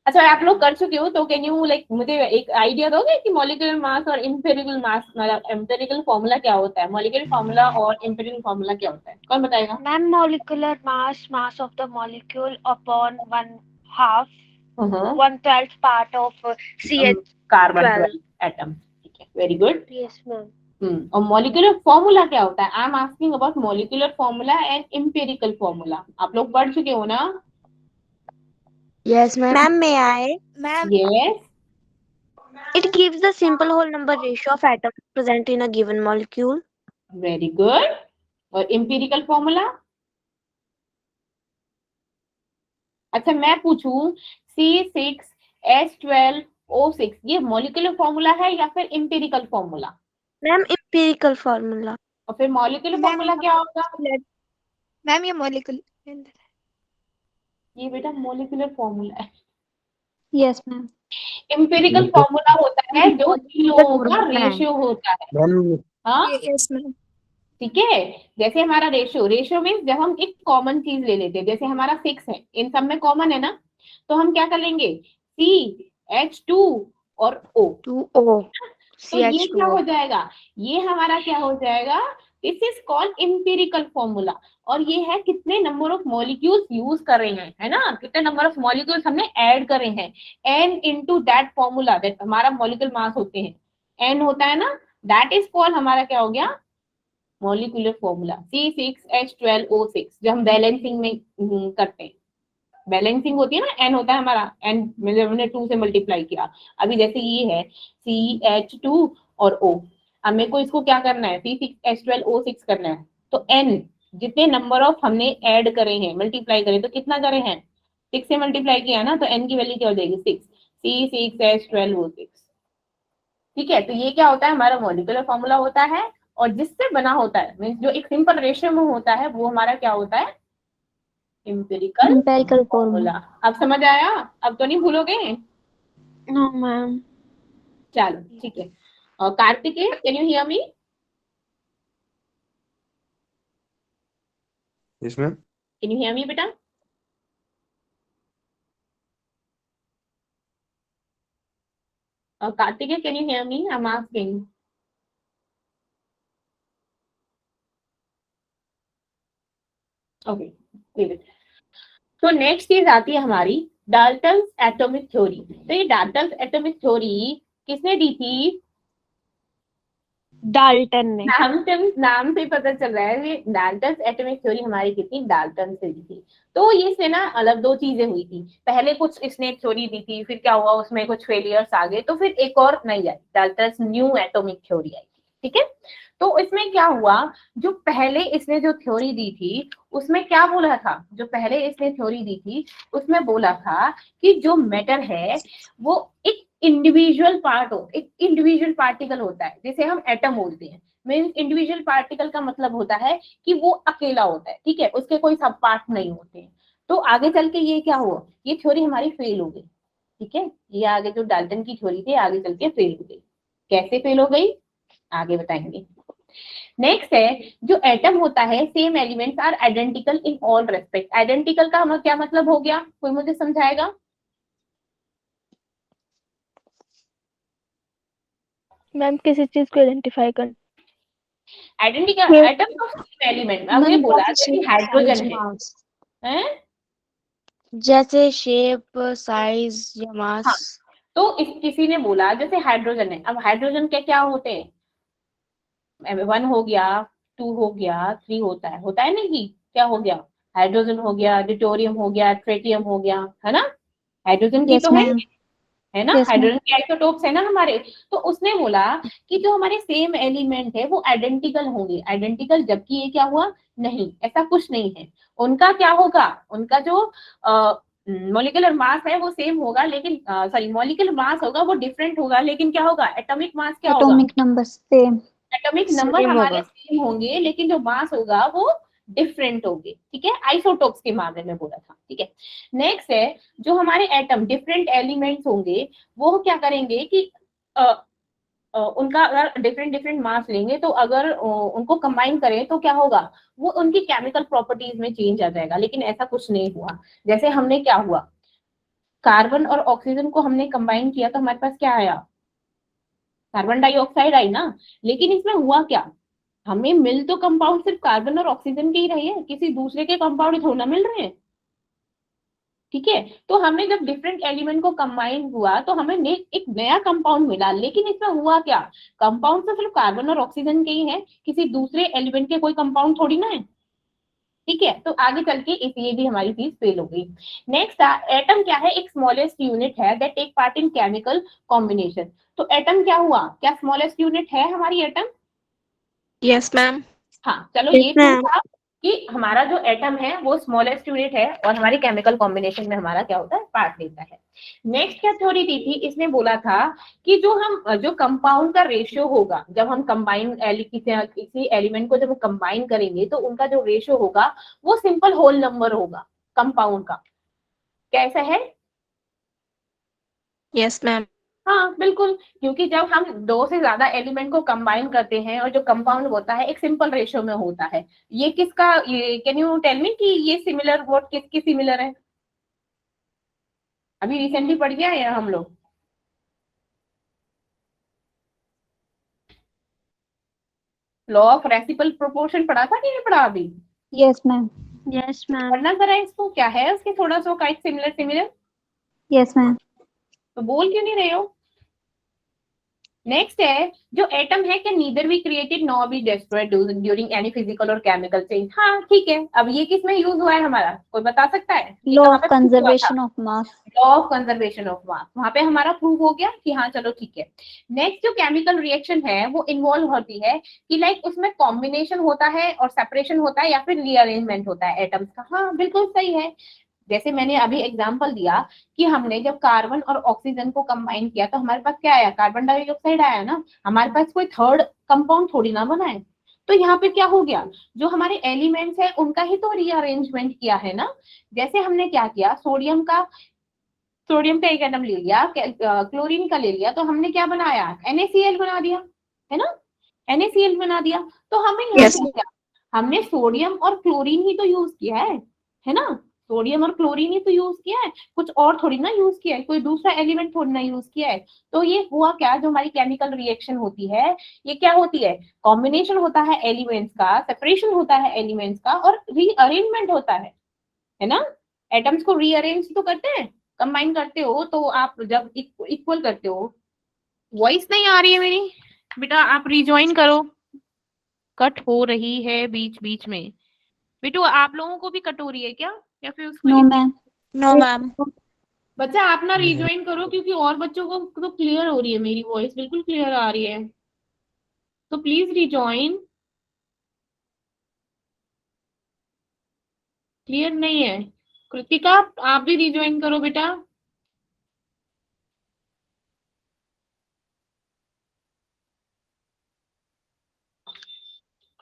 अच्छा, आप लोग कर चुके हो तो कैन यू मुझे एक आइडिया दोगे कि मॉलिक्यूलर मास और एम्पिरिकल मास, मतलब एम्पिरिकल फॉर्मूला क्या होता है, मॉलिक्यूलर फॉर्मूला और एम्पिरिकल फॉर्मूला क्या होता है, कौन बताएगा? Ma'am molecular mass of the molecule upon 1/2 1/12 part of CH12। Carbon 12 atom. ठीक है, वेरी गुड। Yes ma'am. और मॉलिक्यूलर फॉर्मूला क्या होता है? I am asking about molecular formula and empirical formula. आप लोग पढ़ चुके हो ना? Yes ma'am. Ma'am, may I? Yes, It gives the simple whole number ratio of atoms present in a given molecule. Very good. और empirical formula? अच्छा, मैं पूछूं C6H12O6 ये मॉलिक्यूलर फॉर्मूला है या फिर empirical formula? Ma'am, empirical formula. और फिर मॉलिक्यूलर फॉर्मूला क्या होगा? मैम ये मॉलिक्यूल ये बेटा मॉलिक्यूलर फॉर्मूला है। Yes ma'am. एम्पिरिकल फॉर्मूला होता है जो इन लोगों का रेशियो होता है। हाँ, यस मैम। ठीक है, जैसे हमारा रेशियो मीन्स जब हम एक कॉमन चीज ले लेते हैं, जैसे हमारा 6 है, इन सब में कॉमन है ना, तो हम क्या कर लेंगे CH2 और O। 2O. तो ये क्या CH2O. हो जाएगा, ये हमारा क्या हो जाएगा, this is called empirical formula. और ये है कितने नंबर ऑफ मॉलिक्यूल्स यूज कर रहे हैं, है ना, कितने नंबर ऑफ मॉलिक्यूल्स हमने ऐड करे हैं, n into that formula, that हमारा मॉलिक्यूलर मास होते हैं, n होता है ना, दैट इज कॉल्ड हमारा क्या हो गया मॉलिक्यूलर फॉर्मूला C6H12O6, जो हम बैलेंसिंग में करते हैं। बैलेंसिंग होती है ना, n होता है हमारा, n मतलब हमने 2 से मल्टीप्लाई किया। अभी जैसे ये है CH2 और O, अब मेरे को इसको क्या करना है C6H12O6 करना है, तो n जितने नंबर ऑफ हमने ऐड करे हैं, मल्टीप्लाई करे, तो कितना करे हैं 6 से मल्टीप्लाई किया ना, तो n की वैल्यू क्या हो जाएगी 6, C6H12O6। ठीक है, तो ये क्या होता है हमारा मॉलिक्यूलर फॉर्मूला होता है, और जिससे बना होता है मीन्स जो एक सिंपल रेशियो में होता है वो हमारा क्या होता है एम्पिरिकल फॉर्मूला। अब समझ आया? अब तो नहीं भूलोगे? No ma'am. चलो ठीक है। और Kartikeya, can you hear me? Yes ma'am. Can you hear me बेटा? और Kartikeya, can you hear me? I am asking. Okay, तो नेक्स्ट चीज आती है हमारी डाल्टन्स एटॉमिक थ्योरी। तो ये डाल्टन्स एटॉमिक थ्योरी किसने दी थी? डाल्टन ने। नाम से पता चल रहा है, ये डाल्टन्स एटॉमिक थ्योरी हमारी कितनी डाल्टन से दी थी। तो ये से ना अलग दो चीजें हुई थी, पहले कुछ इसने थ्योरी दी थी, फिर क्या हुआ उसमें कुछ फेलियर्स आ गए, तो फिर एक और नई आई, डाल्टन्स न्यू एटॉमिक थ्योरी आई। ठीक है, तो इसमें क्या हुआ, जो पहले इसने जो थ्योरी दी थी उसमें क्या बोला था, जो पहले इसने थ्योरी दी थी उसमें बोला था कि जो मैटर है वो एक इंडिविजुअल पार्ट हो, एक इंडिविजुअल पार्टिकल होता है, जिसे हम एटम बोलते हैं। मीन्स इंडिविजुअल पार्टिकल का मतलब होता है कि वो अकेला होता है, ठीक है, उसके कोई सब पार्ट नहीं होते हैं। तो आगे चल के ये क्या हुआ, ये थ्योरी हमारी फेल हो गई। ठीक है, ये आगे जो डाल्टन की थ्योरी थी आगे चल के फेल हो गई। कैसे फेल हो गई आगे बताएंगे। नेक्स्ट है जो एटम होता है same elements are identical in all respect. Identical का हम क्या मतलब हो गया, कोई मुझे समझाएगा? मैम किसी चीज को आइडेंटिफाई कर identical atom of same element, अब ये बोला जैसे हाइड्रोजन है, जैसे शेप, साइज या मास। हाँ, तो किसी ने बोला जैसे हाइड्रोजन है, अब हाइड्रोजन के क्या होते हैं, 1 हो गया, 2 हो गया, 3 होता है ना, कि क्या हो गया, हाइड्रोजन हो गया, ड्यूटेरियम हो गया, ट्रिटियम हो गया, है ना, हाइड्रोजन की यस तो मैम, है ना, यस मैम। हाइड्रोजन के आइसोटोप्स है ना हमारे। तो उसने बोला कि जो हमारे सेम एलिमेंट है वो आइडेंटिकल होंगे, आइडेंटिकल, जबकि ये क्या हुआ, नहीं, ऐसा कुछ नहीं है। उनका क्या होगा, उनका जो मॉलिक्यूलर मास है वो सेम होगा, लेकिन सॉरी मॉलिक्यूलर मास होगा वो डिफरेंट होगा, लेकिन क्या होगा, एटॉमिक मास क्या होगा, atomic number same. Atomic number same हमारे होगा। सेम होंगे, लेकिन जो मास होगा वो डिफरेंट होंगे। ठीक है, आइसोटोप्स के मामले में बोला था। ठीक है, नेक्स्ट है जो हमारे एटम डिफरेंट एलिमेंट्स होंगे वो क्या करेंगे कि उनका अगर डिफरेंट डिफरेंट मास लेंगे तो अगर उनको कंबाइन करें तो क्या होगा, वो उनकी केमिकल प्रॉपर्टीज में चेंज आ जाएगा, लेकिन ऐसा कुछ नहीं हुआ। जैसे हमने क्या हुआ, कार्बन और ऑक्सीजन को हमने कंबाइन किया तो हमारे पास क्या आया, कार्बन डाइऑक्साइड आई ना, लेकिन इसमें हुआ क्या, हमें मिल तो कंपाउंड सिर्फ कार्बन और ऑक्सीजन के ही रही है, किसी दूसरे के कंपाउंड थोड़ा ना मिल रहे हैं। ठीक है, तो हमें जब डिफरेंट एलिमेंट को कंबाइन हुआ तो हमें एक नया कंपाउंड मिला, लेकिन इसमें हुआ क्या, कंपाउंड तो सिर्फ कार्बन और ऑक्सीजन के ही है, किसी दूसरे एलिमेंट के कोई कंपाउंड थोड़ी ना है। ठीक है, तो आगे चल के ये भी हमारी चीज फेल हो गई। नेक्स्ट, एटम क्या है, एक स्मॉलेस्ट यूनिट है that take part in chemical combination. तो एटम क्या हुआ, क्या स्मॉलेस्ट यूनिट है हमारी एटम? Yes ma'am. हाँ, चलो Yes, ये ma'am. प्रूव था कि हमारा जो एटम है वो स्मॉलेस्ट यूनिट है और हमारी केमिकल कॉम्बिनेशन में हमारा क्या होता है, पार्ट लेता है। नेक्स्ट क्या थ्योरी दी थी, इसने बोला था कि जो कंपाउंड का रेशियो होगा, जब हम कंबाइन किसी एलिमेंट को जब कंबाइन करेंगे तो उनका जो रेशियो होगा वो सिंपल होल नंबर होगा कंपाउंड का। कैसा है? Yes ma'am. हाँ बिल्कुल, क्योंकि जब हम 2 से ज्यादा एलिमेंट को कंबाइन करते हैं और जो कंपाउंड होता है एक सिंपल रेशियो में होता है। ये किसका, कैन यू टेल मी कि ये सिमिलर वर्ड किसकी सिमिलर है? अभी रिसेंटली पढ़ गया है हम लोग, लॉ ऑफ रेसिप्रोकल प्रोपोर्शन पढ़ा था कि नहीं पढ़ा अभी? Yes ma'am, Yes, ma'am. पढ़ना जरा इसको, क्या है उसके थोड़ा सा kite similar similar, yes ma'am. तो बोल क्यों नहीं रहे हो? नेक्स्ट है जो एटम है can neither be created nor be destroyed during any physical और केमिकल चेंज। हाँ ठीक है, अब ये किस में यूज हुआ है हमारा, कोई बता सकता है? ये लॉ कहाँ ऑफ पे prove हुआ था? Conservation of mass. Law of conservation of मास, वहां पे हमारा प्रूव हो गया कि हाँ चलो ठीक है। नेक्स्ट जो केमिकल रिएक्शन है वो इन्वॉल्व होती है कि लाइक उसमें कॉम्बिनेशन होता है और सेपरेशन होता है या फिर रीअरेंजमेंट होता है एटम्स का। हाँ बिल्कुल सही है, जैसे मैंने अभी एग्जांपल दिया कि हमने जब कार्बन और ऑक्सीजन को कंबाइन किया तो हमारे पास क्या आया, कार्बन डाइऑक्साइड आया ना, हमारे पास कोई थर्ड कंपाउंड थोड़ी ना बना है। तो यहाँ पे क्या हो गया, जो हमारे एलिमेंट्स है उनका ही तो रीअरेंजमेंट किया है ना। जैसे हमने क्या किया, सोडियम का एक एटम ले लिया, क्लोरीन का ले लिया, तो हमने क्या बनाया, NaCl बना दिया, है ना, NaCl बना दिया। तो हमें यहाँ Yes. पे क्या, हमने सोडियम और क्लोरीन ही तो यूज किया है ना, सोडियम और क्लोरीन ही तो यूज किया है, कुछ और थोड़ी ना यूज किया है, कोई दूसरा एलिमेंट थोड़ी ना यूज किया है। तो ये हुआ क्या, जो हमारी केमिकल रिएक्शन होती है ये क्या होती है, कॉम्बिनेशन होता है एलिमेंट्स का, सेपरेशन होता है एलिमेंट्स का, और रीअरेंजमेंट होता है ना। एटम्स को रीअरेंज तो करते हैं, कंबाइन करते हो तो आप जब इक्वल करते हो। वॉइस नहीं आ रही है मेरी बेटा, आप रिज्वाइन करो, कट हो रही है बीच बीच में। बेटू आप लोगों को भी कट हो रही है क्या, या फिर उसको नो मैम। No ma'am. बच्चा आप ना रिज्वाइन करो, क्योंकि और बच्चों को तो क्लियर हो रही है, मेरी वॉइस बिल्कुल क्लियर आ रही है, तो प्लीज रिज्वाइन। क्लियर नहीं है? कृतिका आप भी रिज्वाइन करो बेटा।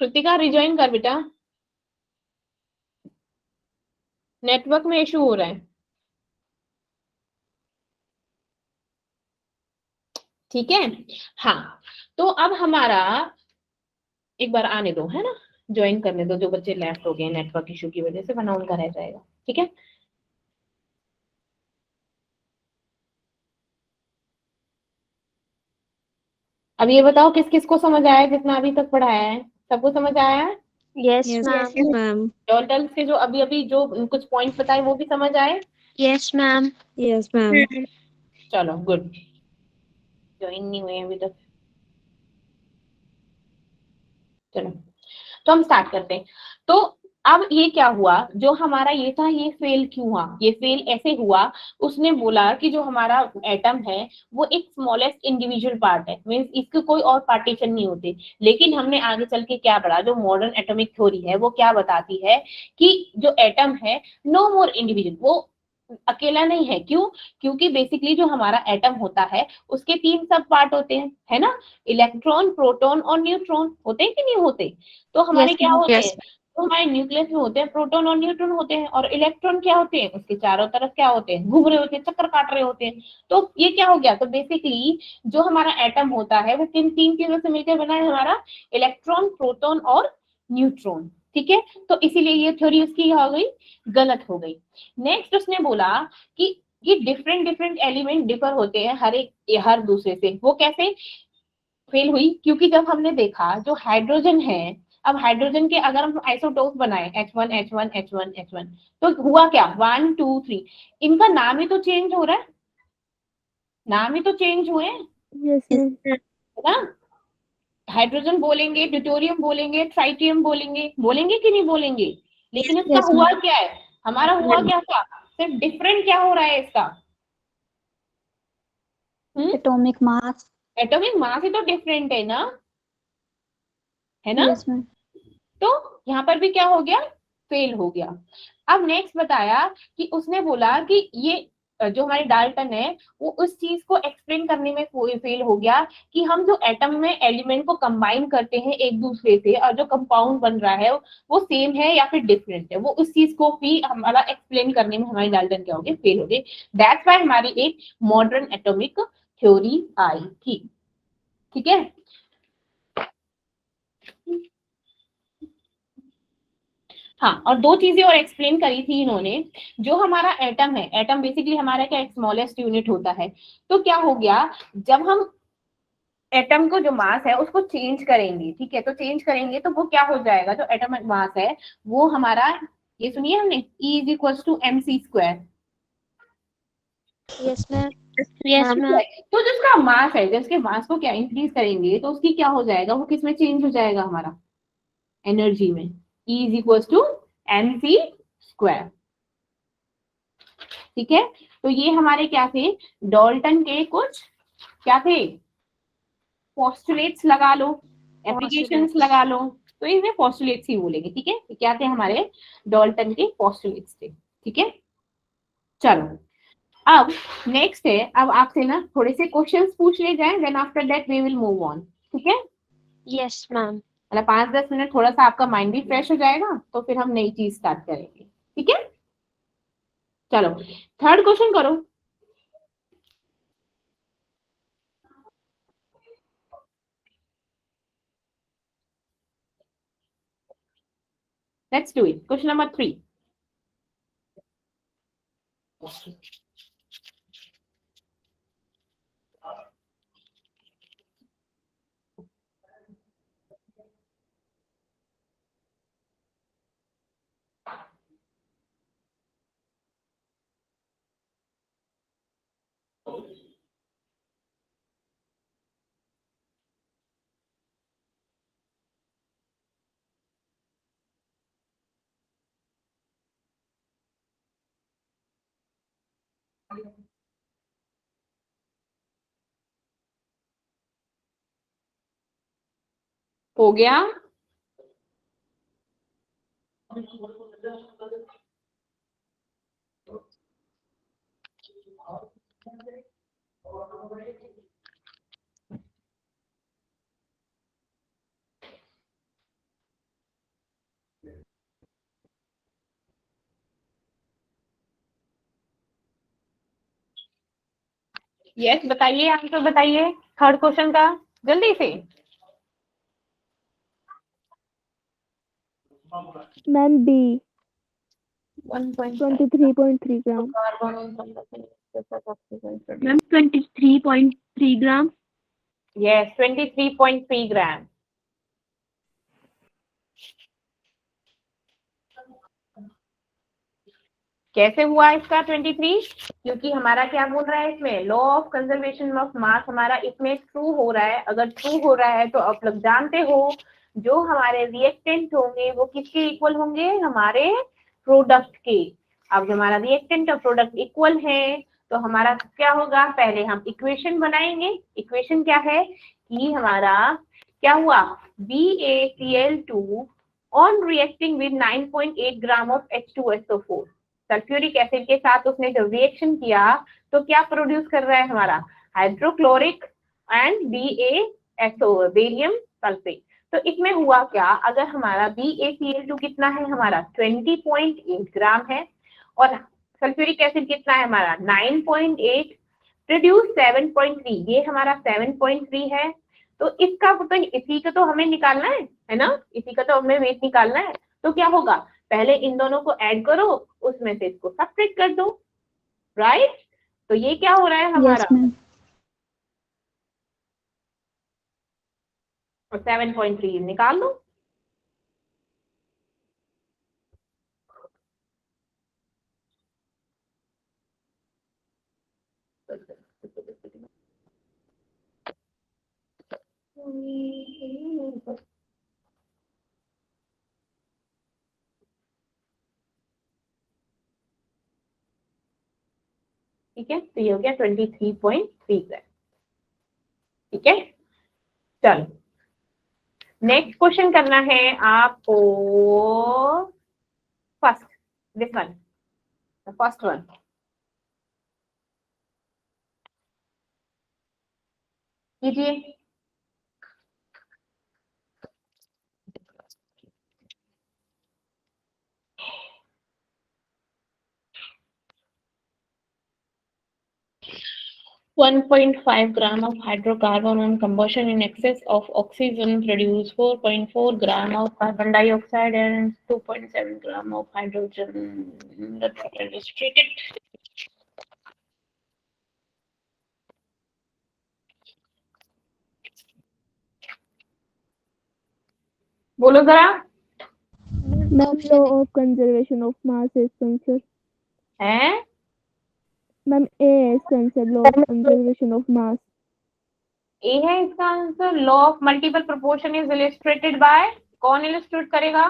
कृतिका रिज्वाइन कर बेटा, नेटवर्क में इशू हो रहा है। ठीक है। हाँ, तो अब हमारा एक बार आने दो, है ना, ज्वाइन करने दो, जो बच्चे लेफ्ट हो गए नेटवर्क इशू की वजह से, वरना उनका रह जाएगा। ठीक है, अब ये बताओ किस किस को समझ आया, जितना अभी तक पढ़ाया है सबको समझ आया है? Yes, yes ma'am. Ma'am. Dalton के जो अभी अभी जो कुछ पॉइंट बताए वो भी समझ आए? Yes, ma'am. Yes ma'am. चलो गुड, ज्वाइन नहीं हुए अभी तक। चलो, तो हम स्टार्ट करते हैं। तो अब ये क्या हुआ, जो हमारा ये था, ये फेल क्यों हुआ? ये फेल ऐसे हुआ, उसने बोला कि जो हमारा एटम है वो एक स्मॉलेस्ट इंडिविजुअल पार्ट है, मींस इसके कोई और पार्टीशन नहीं होते। लेकिन हमने आगे चल के क्या पढ़ा, जो मॉडर्न एटॉमिक थ्योरी है वो क्या बताती है कि जो एटम है, नो मोर इंडिविजुअल, वो अकेला नहीं है। क्यों? क्योंकि बेसिकली जो हमारा एटम होता है उसके तीन सब पार्ट होते हैं, है ना, इलेक्ट्रॉन, प्रोटॉन और न्यूट्रॉन, होते हैं कि नहीं होते? तो हमारे Yes, क्या ma'am. होते हैं, तो हमारे न्यूक्लियस में होते हैं प्रोटॉन और न्यूट्रॉन होते हैं, और इलेक्ट्रॉन क्या होते हैं, उसके चारों तरफ क्या होते हैं, घूम रहे होते हैं, चक्कर काट रहे होते हैं। तो ये क्या हो गया, तो बेसिकली जो हमारा एटम होता है वो किन तीन चीजों से मिलकर बना है, हमारा इलेक्ट्रॉन, प्रोटॉन और न्यूट्रॉन। ठीक है, तो इसीलिए ये थ्योरी उसकी हो गई, गलत हो गई। नेक्स्ट उसने बोला कि ये डिफरेंट डिफरेंट एलिमेंट डिफर होते हैं हर दूसरे से। वो कैसे फेल हुई? क्योंकि जब हमने देखा जो हाइड्रोजन है, अब हाइड्रोजन के अगर हम आइसोटोप बनाए H1 H1 H1 H1, तो हुआ क्या, 1 2 3, इनका नाम ही तो चेंज हो रहा है, नाम ही तो चेंज हुए हैं, Yes, ma'am. है ना। हाइड्रोजन बोलेंगे, ड्यूटेरियम बोलेंगे, ट्राइटियम बोलेंगे, बोलेंगे कि नहीं बोलेंगे? लेकिन इसका यस हुआ मैम। क्या है, हमारा हुआ क्या था, सिर्फ डिफरेंट क्या हो रहा है इसका, एटॉमिक मास। एटॉमिक मास ही तो डिफरेंट है ना। Yes ma'am. तो यहाँ पर भी क्या हो गया, फेल हो गया। अब नेक्स्ट बताया कि उसने बोला कि ये जो हमारे डाल्टन है वो उस चीज को एक्सप्लेन करने में फेल हो गया कि हम जो एटम में एलिमेंट को कंबाइन करते हैं एक दूसरे से, और जो कंपाउंड बन रहा है वो सेम है या फिर डिफरेंट है, वो उस चीज को भी हमारा एक्सप्लेन करने में हमारे डाल्टन क्या हो गए, फेल हो गए। दैट्स व्हाई हमारी एक मॉडर्न एटॉमिक थ्योरी आई थी। ठीक है, हाँ, और दो चीजें और एक्सप्लेन करी थी इन्होंने। जो हमारा एटम है, एटम बेसिकली हमारा क्या स्मॉलेस्ट यूनिट होता है, तो क्या हो गया, जब हम एटम को जो मास है उसको चेंज करेंगे, ठीक है, तो चेंज करेंगे तो वो क्या हो जाएगा, जो एटॉमिक मास है वो हमारा, ये सुनिए हमने, E is equal to mc²। Yes, ma'am. Yes, ठीक ma'am. है, तो जिसका मास है, जिसके मास को क्या इंक्रीज करेंगे तो उसकी क्या हो जाएगा, वो किस में चेंज हो जाएगा, हमारा एनर्जी में। E is equal to mc²। ठीक है, तो ये हमारे क्या थे, डॉल्टन के कुछ क्या थे, पोस्टुलेट्स लगा लो, एप्लीकेशंस Postulates. लगा लो, तो इन्हें पोस्टुलेट्स ही बोलेंगे। ठीक है, ये क्या थे, हमारे डॉल्टन के पोस्टुलेट्स थे। ठीक है, चलो, अब नेक्स्ट है, अब आपसे ना थोड़े से क्वेश्चंस पूछ ले जाएं, then after that we will move on. ठीक है, Yes, ma'am. मतलब 5-10 मिनट थोड़ा सा आपका माइंड भी फ्रेश हो जाएगा, तो फिर हम नई चीज स्टार्ट करेंगे। ठीक है, चलो, थर्ड क्वेश्चन करो। Let's do it, question number 3। हो गया? यस, बताइए, आंसर बताइए। थर्ड क्वेश्चन का जल्दी से। मैम बी 1.5 23.3 ग्राम। मैम 23.3 ग्राम। यस 23.3 ग्राम। कैसे हुआ इसका 23? क्योंकि हमारा क्या बोल रहा है इसमें, लॉ ऑफ कंजर्वेशन ऑफ मास हमारा इसमें ट्रू हो रहा है। अगर ट्रू हो रहा है तो आप लोग जानते हो जो हमारे रिएक्टेंट होंगे वो किसके इक्वल होंगे, हमारे प्रोडक्ट के। अब जब हमारा रिएक्टेंट और प्रोडक्ट इक्वल है तो हमारा क्या होगा, पहले हम इक्वेशन बनाएंगे। इक्वेशन क्या है कि हमारा क्या हुआ, BaCl2 on reacting with 9.8 gram of H2SO4, sulphuric acid के साथ उसने जब रिएक्शन किया तो क्या प्रोड्यूस कर रहा है हमारा, hydrochloric and BaSO, barium sulphate. तो इसमें हुआ क्या, अगर हमारा BaCl2 कितना है हमारा 20.8 ग्राम है और सल्फ्यूरिक एसिड कितना है हमारा 9.8, प्रोड्यूस 7.3, ये हमारा 7.3 है। तो इसका तो इसी का तो हमें निकालना है ना, इसी का तो हमें वेट निकालना है। तो क्या होगा, पहले इन दोनों को ऐड करो, उसमें से इसको सब्ट्रैक्ट कर दो, राइट। तो ये क्या हो रहा है हमारा, यस मैम। और 7.3 निकाल दो। ठीक है, तो ये हो गया 23.3 ग्राम। ठीक है, चलो नेक्स्ट क्वेश्चन करना है आपको, first this one, first one. कीजिए। 1.5 gram of hydrocarbon on combustion in excess of oxygen produce 4.4 gram of carbon dioxide and 2.7 gram of hydrogen. That's illustrated. बोलो जरा। Ma'am law of conservation of mass is concern. हैं? Ma'am A is concern law of conservation of mass. A है इसका answer. Law of multiple proportion is illustrated by, कौन illustrate करेगा,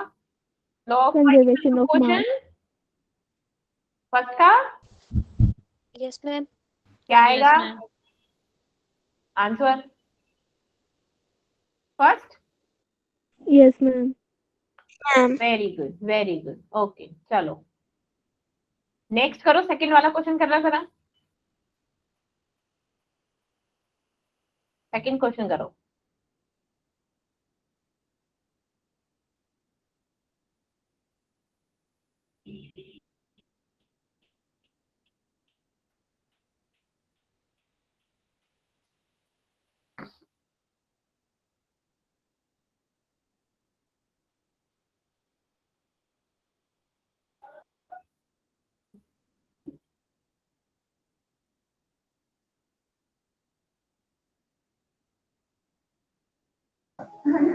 law of multiple conservation of mass. Proportion. First का yes ma'am. क्या आएगा answer, first. Yes ma'am. Very good very good, okay चलो next करो, second वाला क्वेश्चन करना जरा, सेकंड क्वेश्चन करो।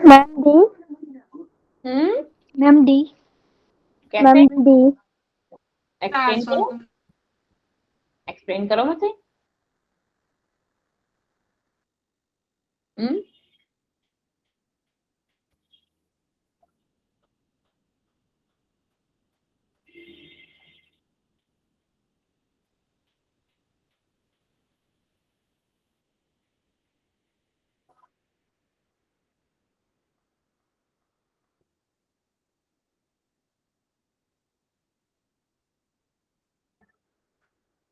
Ma'am D. Ma'am D. कैसे, मैम डी। एक्सप्लेन करो, एक्सप्लेन करो मुझे। हम्म,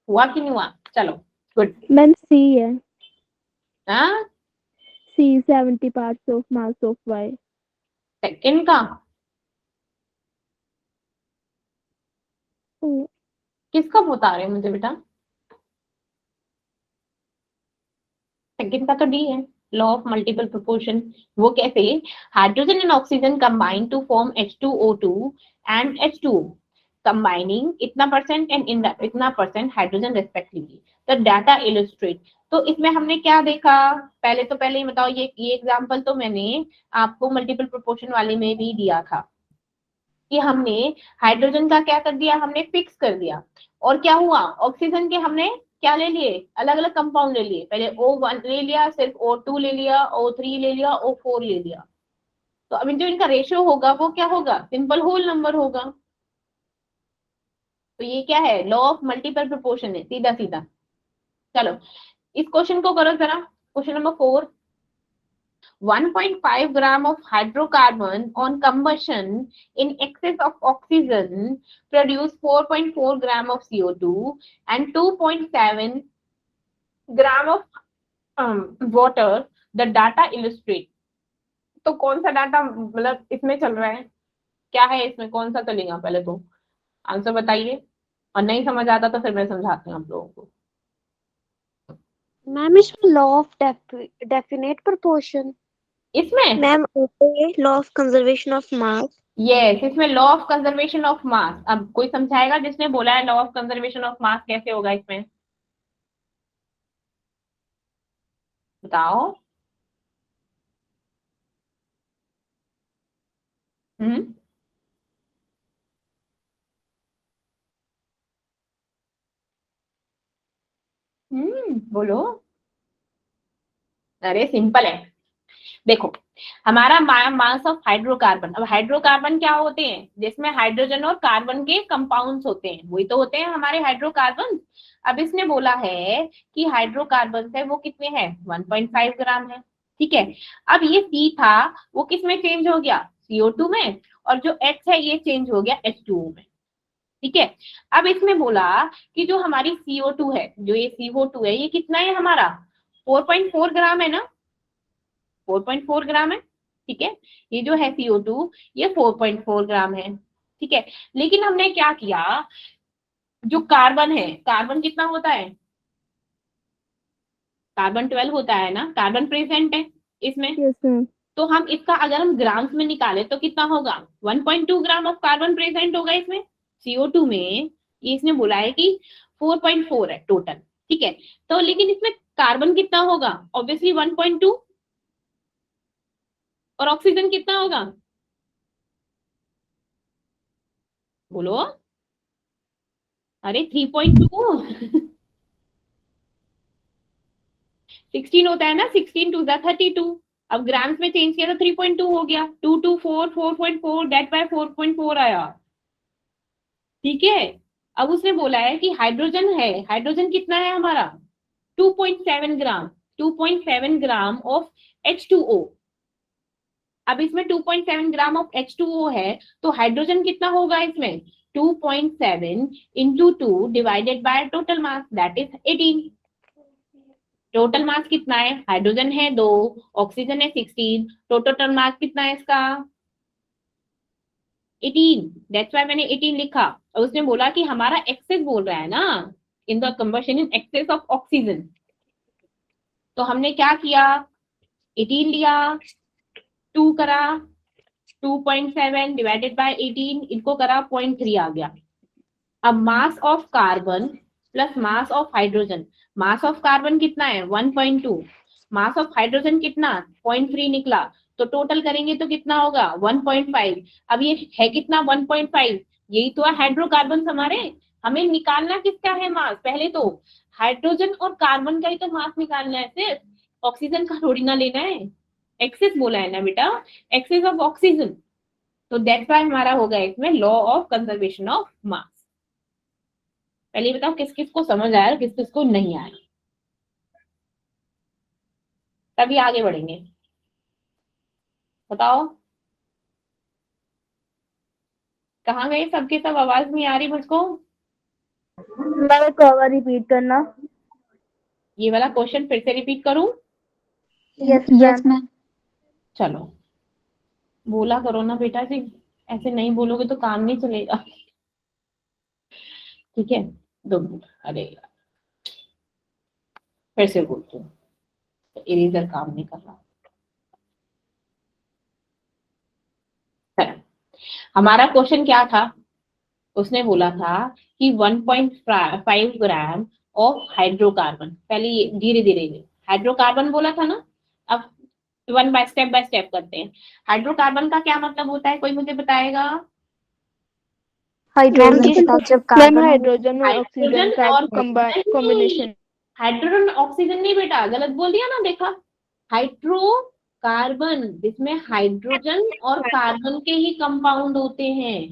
हुआ कि नहीं हुआ, चलो गुड। मैम सी है। हाँ C 70 parts of mass of Y. Second का किसका बता रहे हो मुझे बेटा, सेकंड का तो डी है, लॉ ऑफ मल्टीपल प्रोपोर्शन। वो कैसे, hydrogen and oxygen combine to form H2O2 and H2O, combining इतना परसेंट एंड इन इतना परसेंट हाइड्रोजन रेस्पेक्टिवली। तो डाटा इलस्ट्रेट, तो इसमें हमने क्या देखा, पहले ही बताओ, ये एग्जांपल तो मैंने आपको मल्टीपल प्रोपोर्शन वाले में भी दिया था कि हमने हाइड्रोजन का क्या कर दिया, हमने फिक्स कर दिया, और क्या हुआ, ऑक्सीजन के हमने क्या ले लिए, अलग अलग कंपाउंड ले लिए, पहले O1 ले लिया, सिर्फ O2 ले लिया, O3 ले लिया, O4 ले लिया। तो अभी जो इनका रेशियो होगा वो क्या होगा, सिंपल होल नंबर होगा। तो ये क्या है, लॉ ऑफ मल्टीपल प्रोपोर्शन है, सीधा सीधा। चलो इस क्वेश्चन को करो जरा, question number 4। 1.5 gram of hydrocarbon on combustion in excess of oxygen produce 4.4 gram of CO2 and 2.7 gram of water. The data illustrate. तो कौन सा डाटा मतलब इसमें चल रहा है, क्या है इसमें, कौन सा चलेगा, पहले तो आंसर बताइए, और नहीं समझ आता तो फिर मैं समझाती हूँ आप लोगों को। मैम इसमें लॉ ऑफ डेफिनेट प्रोपोर्शन, इसमें ma'am law of conservation of mass. Yes, इसमें law of conservation of mass. अब कोई समझाएगा जिसने बोला है law of conservation of mass कैसे होगा इसमें, बताओ। हम्म बोलो। अरे सिंपल है, देखो हमारा मास ऑफ हाइड्रोकार्बन, अब हाइड्रोकार्बन क्या होते हैं, जिसमें हाइड्रोजन और कार्बन के कंपाउंड्स होते हैं, वही तो होते हैं हमारे हाइड्रोकार्बन। अब इसने बोला है कि हाइड्रोकार्बन है वो कितने हैं, 1.5 ग्राम है, ठीक है। अब ये C था वो किस में चेंज हो गया, CO2 में, और जो H है ये चेंज हो गया H2O में, ठीक है। अब इसने बोला कि जो हमारी CO2 है, जो ये CO2 है, ये कितना है हमारा, 4.4 ग्राम है ना, 4.4 ग्राम है, ठीक है। ये जो है CO2 ये 4.4 ग्राम है, ठीक है। लेकिन हमने क्या किया, जो कार्बन है, कार्बन कितना होता है, कार्बन 12 होता है ना, कार्बन प्रेजेंट है इसमें। Yes ma'am. तो हम इसका अगर हम ग्राम्स में निकाले तो कितना होगा, 1.2 ग्राम ऑफ कार्बन प्रेजेंट होगा इसमें, CO2 में। ये इसने बोला है कि 4.4 है टोटल, ठीक है। तो लेकिन इसमें कार्बन कितना होगा, ऑब्वियसली 1.2, और ऑक्सीजन कितना होगा, बोलो, अरे 3.2 16 होता है ना, 16 2 32। अब ग्राम्स में चेंज किया तो 3.2 हो गया, 2 2 4 4.4 डेट बाय 4.4 आया, ठीक है। अब उसने बोला है कि हाइड्रोजन है, हाइड्रोजन कितना है हमारा, 2.7 ग्राम, 2.7 ग्राम ऑफ H2O। अब इसमें 2.7 ग्राम ऑफ H2O है, तो हाइड्रोजन कितना होगा इसमें, 2.7 into 2 divided by total mass that is 18। Total mass कितना है, हाइड्रोजन है 2, ऑक्सीजन है 16, तो टोटल मास कितना है इसका 18, दैट्स व्हाई मैंने 18 लिखा। और उसने बोला कि हमारा एक्सेस बोल रहा है ना, in the combustion in excess of oxygen. तो हमने क्या किया, 18 लिया, 2 करा, 2.7 डिवाइडेड बाय 18, इनको करा 0.3 आ गया। अब mass of carbon plus mass of hydrogen, mass of carbon कितना है 1.2, मास ऑफ हाइड्रोजन कितना 0.3 निकला, तो टोटल करेंगे तो कितना होगा 1.5। अब ये है कितना 1.5, यही तो है हाइड्रोकार्बन हमारे। हमें निकालना किसका है मास, पहले तो हाइड्रोजन और कार्बन का ही तो मास निकालना है, सिर्फ ऑक्सीजन का थोड़ी ना लेना है। एक्सेस बोला है ना बेटा, एक्सेस ऑफ ऑक्सीजन। तो दैट्स व्हाई हमारा होगा इसमें लॉ ऑफ कंजर्वेशन ऑफ मास। पहले बताओ किस किस को समझ आया और किस किस को नहीं आया, तभी आगे बढ़ेंगे। बताओ कहाँ गए सबके सब, आवाज नहीं आ रही मुझको। मैं एक और रिपीट करना। ये वाला क्वेश्चन फिर से रिपीट करूं, यस मैम। चलो बोला करो ना बेटा जी, ऐसे नहीं बोलोगे तो काम नहीं चलेगा, ठीक है। 2 मिनट, अरे यार फिर से बोलती हूँ। तो इरेजर काम नहीं कर रहा। हमारा क्वेश्चन क्या था, उसने बोला था कि 1.5 ग्राम ऑफ हाइड्रोकार्बन, पहले धीरे धीरे हाइड्रोकार्बन बोला था ना, अब स्टेप बाय स्टेप करते हैं। हाइड्रोकार्बन का क्या मतलब होता है, कोई मुझे बताएगा? हाइड्रोजन के साथ जब मैम कार्बन हाइड्रोजन और ऑक्सीजन हाइड्रोजन का और कॉम्बिनेशन। हाइड्रोजन ऑक्सीजन नहीं बेटा, गलत बोल दिया ना, देखा, हाइड्रोकार्बन जिसमें हाइड्रोजन और कार्बन के ही कंपाउंड होते हैं,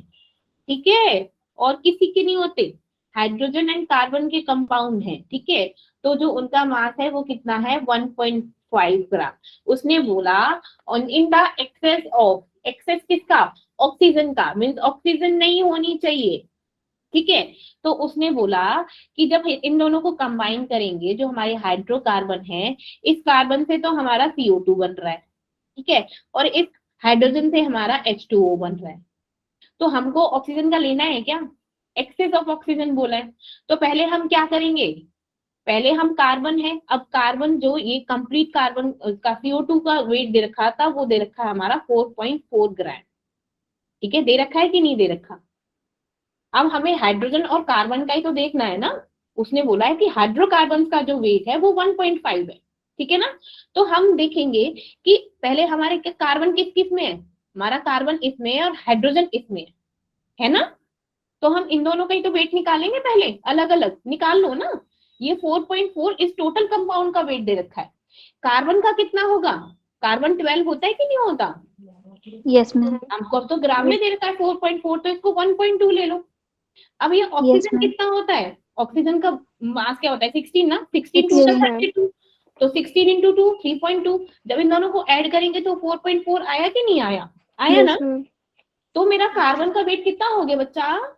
ठीक है, और किसी के नहीं होते, हाइड्रोजन एंड कार्बन के कंपाउंड है, ठीक है। तो जो उनका मास है वो कितना है, 1.5 ग्राम। उसने बोला on in the excess of, excess किसका, ऑक्सीजन का, मीन्स ऑक्सीजन नहीं होनी चाहिए, ठीक है। तो उसने बोला कि जब इन दोनों को कंबाइन करेंगे, जो हमारे हाइड्रोकार्बन है, इस कार्बन से तो हमारा CO2 बन रहा है, ठीक है, और इस हाइड्रोजन से हमारा H2O बन रहा है। तो हमको ऑक्सीजन का लेना है क्या, एक्सेस ऑफ ऑक्सीजन बोला है, तो पहले हम क्या करेंगे, पहले हम कार्बन है, अब कार्बन जो ये कंप्लीट कार्बन का CO2 का वेट दे रखा था, वो दे रखा है हमारा 4.4 ग्राम, ठीक है, दे रखा है कि नहीं दे रखा। अब हमें हाइड्रोजन और कार्बन का ही तो देखना है ना, उसने बोला है कि हाइड्रोकार्बन का जो वेट है वो 1.5 है, ठीक है ना। तो हम देखेंगे कि पहले हमारे कार्बन किस किस में है, हमारा कार्बन इसमें है और हाइड्रोजन इसमें है ना। तो हम इन दोनों का ही तो वेट निकालेंगे, पहले अलग अलग निकाल लो ना। ये 4.4 इस टोटल कंपाउंड का वेट दे रखा है, कार्बन का कितना होगा, कार्बन 12 होता है कि नहीं होता, यस मैम। हमको अब तो ग्राम में दे रखा है 4.4, तो इसको 1.2 ले लो। अब ये यस ऑक्सीजन मैम। कितना होता है, ऑक्सीजन का मास क्या होता है, 16 ना, 16 टू Yes, ma'am. 32, तो 16 इंटू 2 3.2, जब इन दोनों को ऐड करेंगे तो 4.4 आया कि नहीं आया, आया ना। Yes, ma'am. तो मेरा कार्बन का वेट कितना हो गया बच्चा,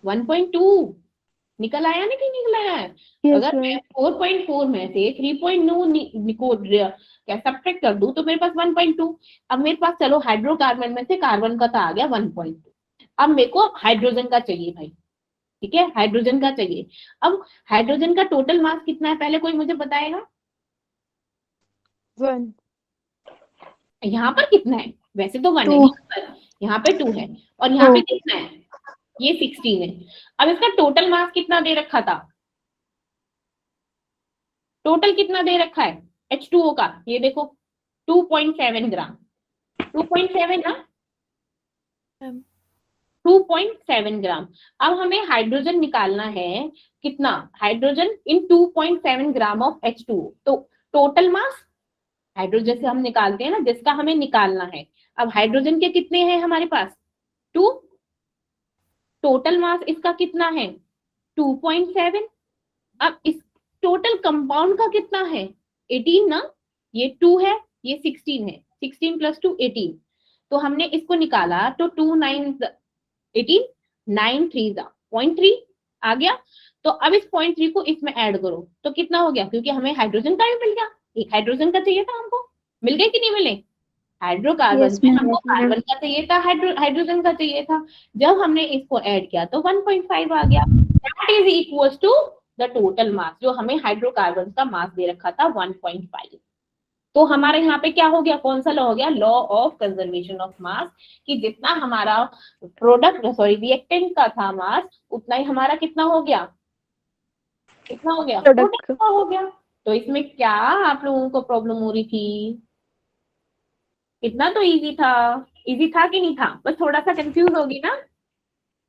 1.2 निकल आया ना कि निकल आया है। Yes, अगर मैं ma'am. 4.4 में से 3.9 क्या सब्ट्रैक्ट कर दूं तो मेरे पास 1.2। अब मेरे पास चलो हाइड्रोकार्बन में से कार्बन का तो आ गया 1.2, अब मेरे को हाइड्रोजन का चाहिए भाई, ठीक है, हाइड्रोजन का चाहिए। अब हाइड्रोजन का टोटल मास कितना है, पहले कोई मुझे बताएगा, 1. यहाँ पर कितना है, वैसे तो 1 है, 2. यहाँ पे 2 है, और यहाँ पे कितना है, ये 16 है। अब इसका टोटल मास कितना दे रखा था, टोटल कितना दे रखा है H2O का, ये देखो 2.7 ग्राम, 2.7 ना, 2.7 ग्राम। अब हमें हाइड्रोजन निकालना है, कितना hydrogen in 2.7 gram of H2O, तो टोटल मास हाइड्रोजन से हम निकालते हैं ना, जिसका हमें निकालना है। अब हाइड्रोजन के कितने हैं हमारे पास, 2, टोटल मास इसका कितना है 2.7। अब इस टोटल कंपाउंड का कितना है 18 ना, ये 2 है, ये 16 है, 16 + 2 18, तो हमने इसको निकाला तो 2 9 18, 9 3 0.3 आ गया। तो अब इस 0.3 को इसमें ऐड करो तो कितना हो गया, क्योंकि हमें हाइड्रोजन का भी मिल गया, एक हाइड्रोजन का चाहिए था हमको, मिल गए कि नहीं मिले, हाइड्रोकार्बन Yes, में ma'am. हमको कार्बन का चाहिए था, हाइड्रोजन का चाहिए था, जब हमने इसको ऐड किया तो 1.5 आ गया, that is equals to the total mass, जो हमें हाइड्रोकार्बन का मास दे रखा था 1.5। तो हमारे यहाँ पे क्या हो गया, कौन सा लॉ हो गया, लॉ ऑफ कंजर्वेशन ऑफ मास, कि जितना हमारा रिएक्टेंट का था मास, उतना ही हमारा कितना हो गया, कितना हो गया, Product प्रोडक्ट का हो गया। तो इसमें क्या आप लोगों को प्रॉब्लम हो रही थी, इतना तो इजी था, इजी था कि नहीं था, बस थोड़ा सा कंफ्यूज होगी ना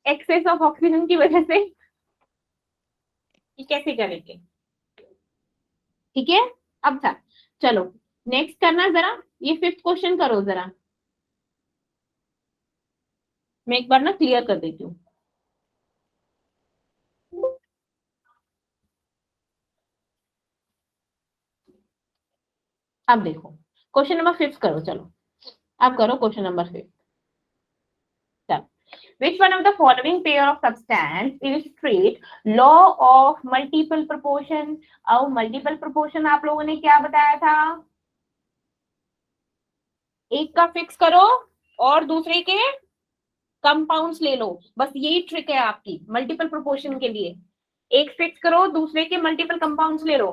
एक्सेस ऑफ ऑक्सीजन की वजह से कि कैसे करेंगे, ठीक है। अब था, चलो नेक्स्ट करना जरा, ये 5th क्वेश्चन करो जरा, मैं एक बार ना क्लियर कर देती हूँ। अब देखो क्वेश्चन नंबर 5 करो, चलो अब करो question number 5। Which one of the following pair of substance illustrate law of multiple proportion? अब मल्टीपल प्रोपोर्शन आप लोगों ने क्या बताया था, एक का फिक्स करो और दूसरे के कंपाउंड्स ले लो, बस यही ट्रिक है आपकी मल्टीपल प्रोपोर्शन के लिए। एक फिक्स करो, दूसरे के मल्टीपल कंपाउंड्स ले लो,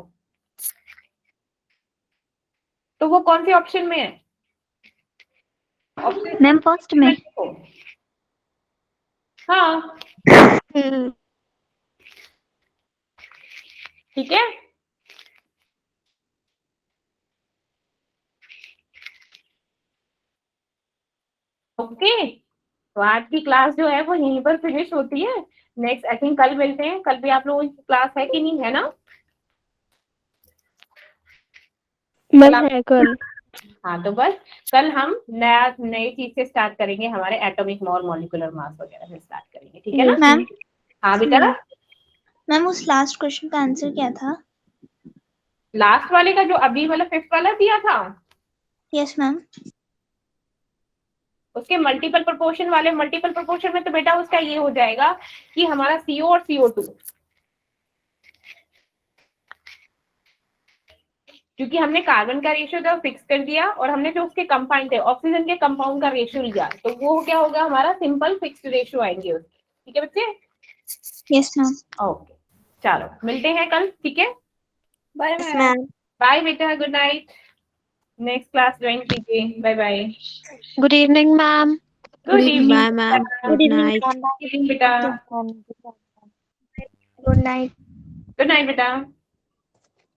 तो वो कौन से ऑप्शन में है? ऑप्शन मैम फर्स्ट में। हाँ ठीक है। ओके, तो आज की क्लास जो है वो यहीं पर फिनिश होती है। नेक्स्ट आई थिंक कल मिलते हैं। कल भी आप लोगों की क्लास है कि नहीं, है ना? मैम है कल। हाँ, तो बस कल हम नई चीज से स्टार्ट करेंगे, हमारे एटॉमिक और मॉलिक्यूलर मास वगैरह से स्टार्ट करेंगे, ठीक है ना? मैम हाँ बेटा। मैम उस लास्ट क्वेश्चन का आंसर क्या था? लास्ट वाले का जो अभी वाला 5th वाला दिया था, यस मैम। उसके मल्टीपल प्रोपोर्शन वाले, मल्टीपल प्रोपोर्शन में तो बेटा उसका ये हो जाएगा कि हमारा CO और CO2, क्योंकि हमने कार्बन का रेशियो जो फिक्स कर दिया और हमने जो उसके कंपाउंड थे ऑक्सीजन के कंपाउंड का रेशियो लिया, तो वो क्या होगा हमारा सिंपल फिक्स्ड रेशियो आएंगे उसके। ठीक है बच्चे? Yes ma'am. ओके, चलो मिलते हैं कल, ठीक है? Bye ma'am. बाय बेटा, good night. Next class join कीजिए, bye bye. Good evening ma'am. Good evening. Bye ma'am, good night. बेटा, गुड नाइट। गुड नाइट बेटा।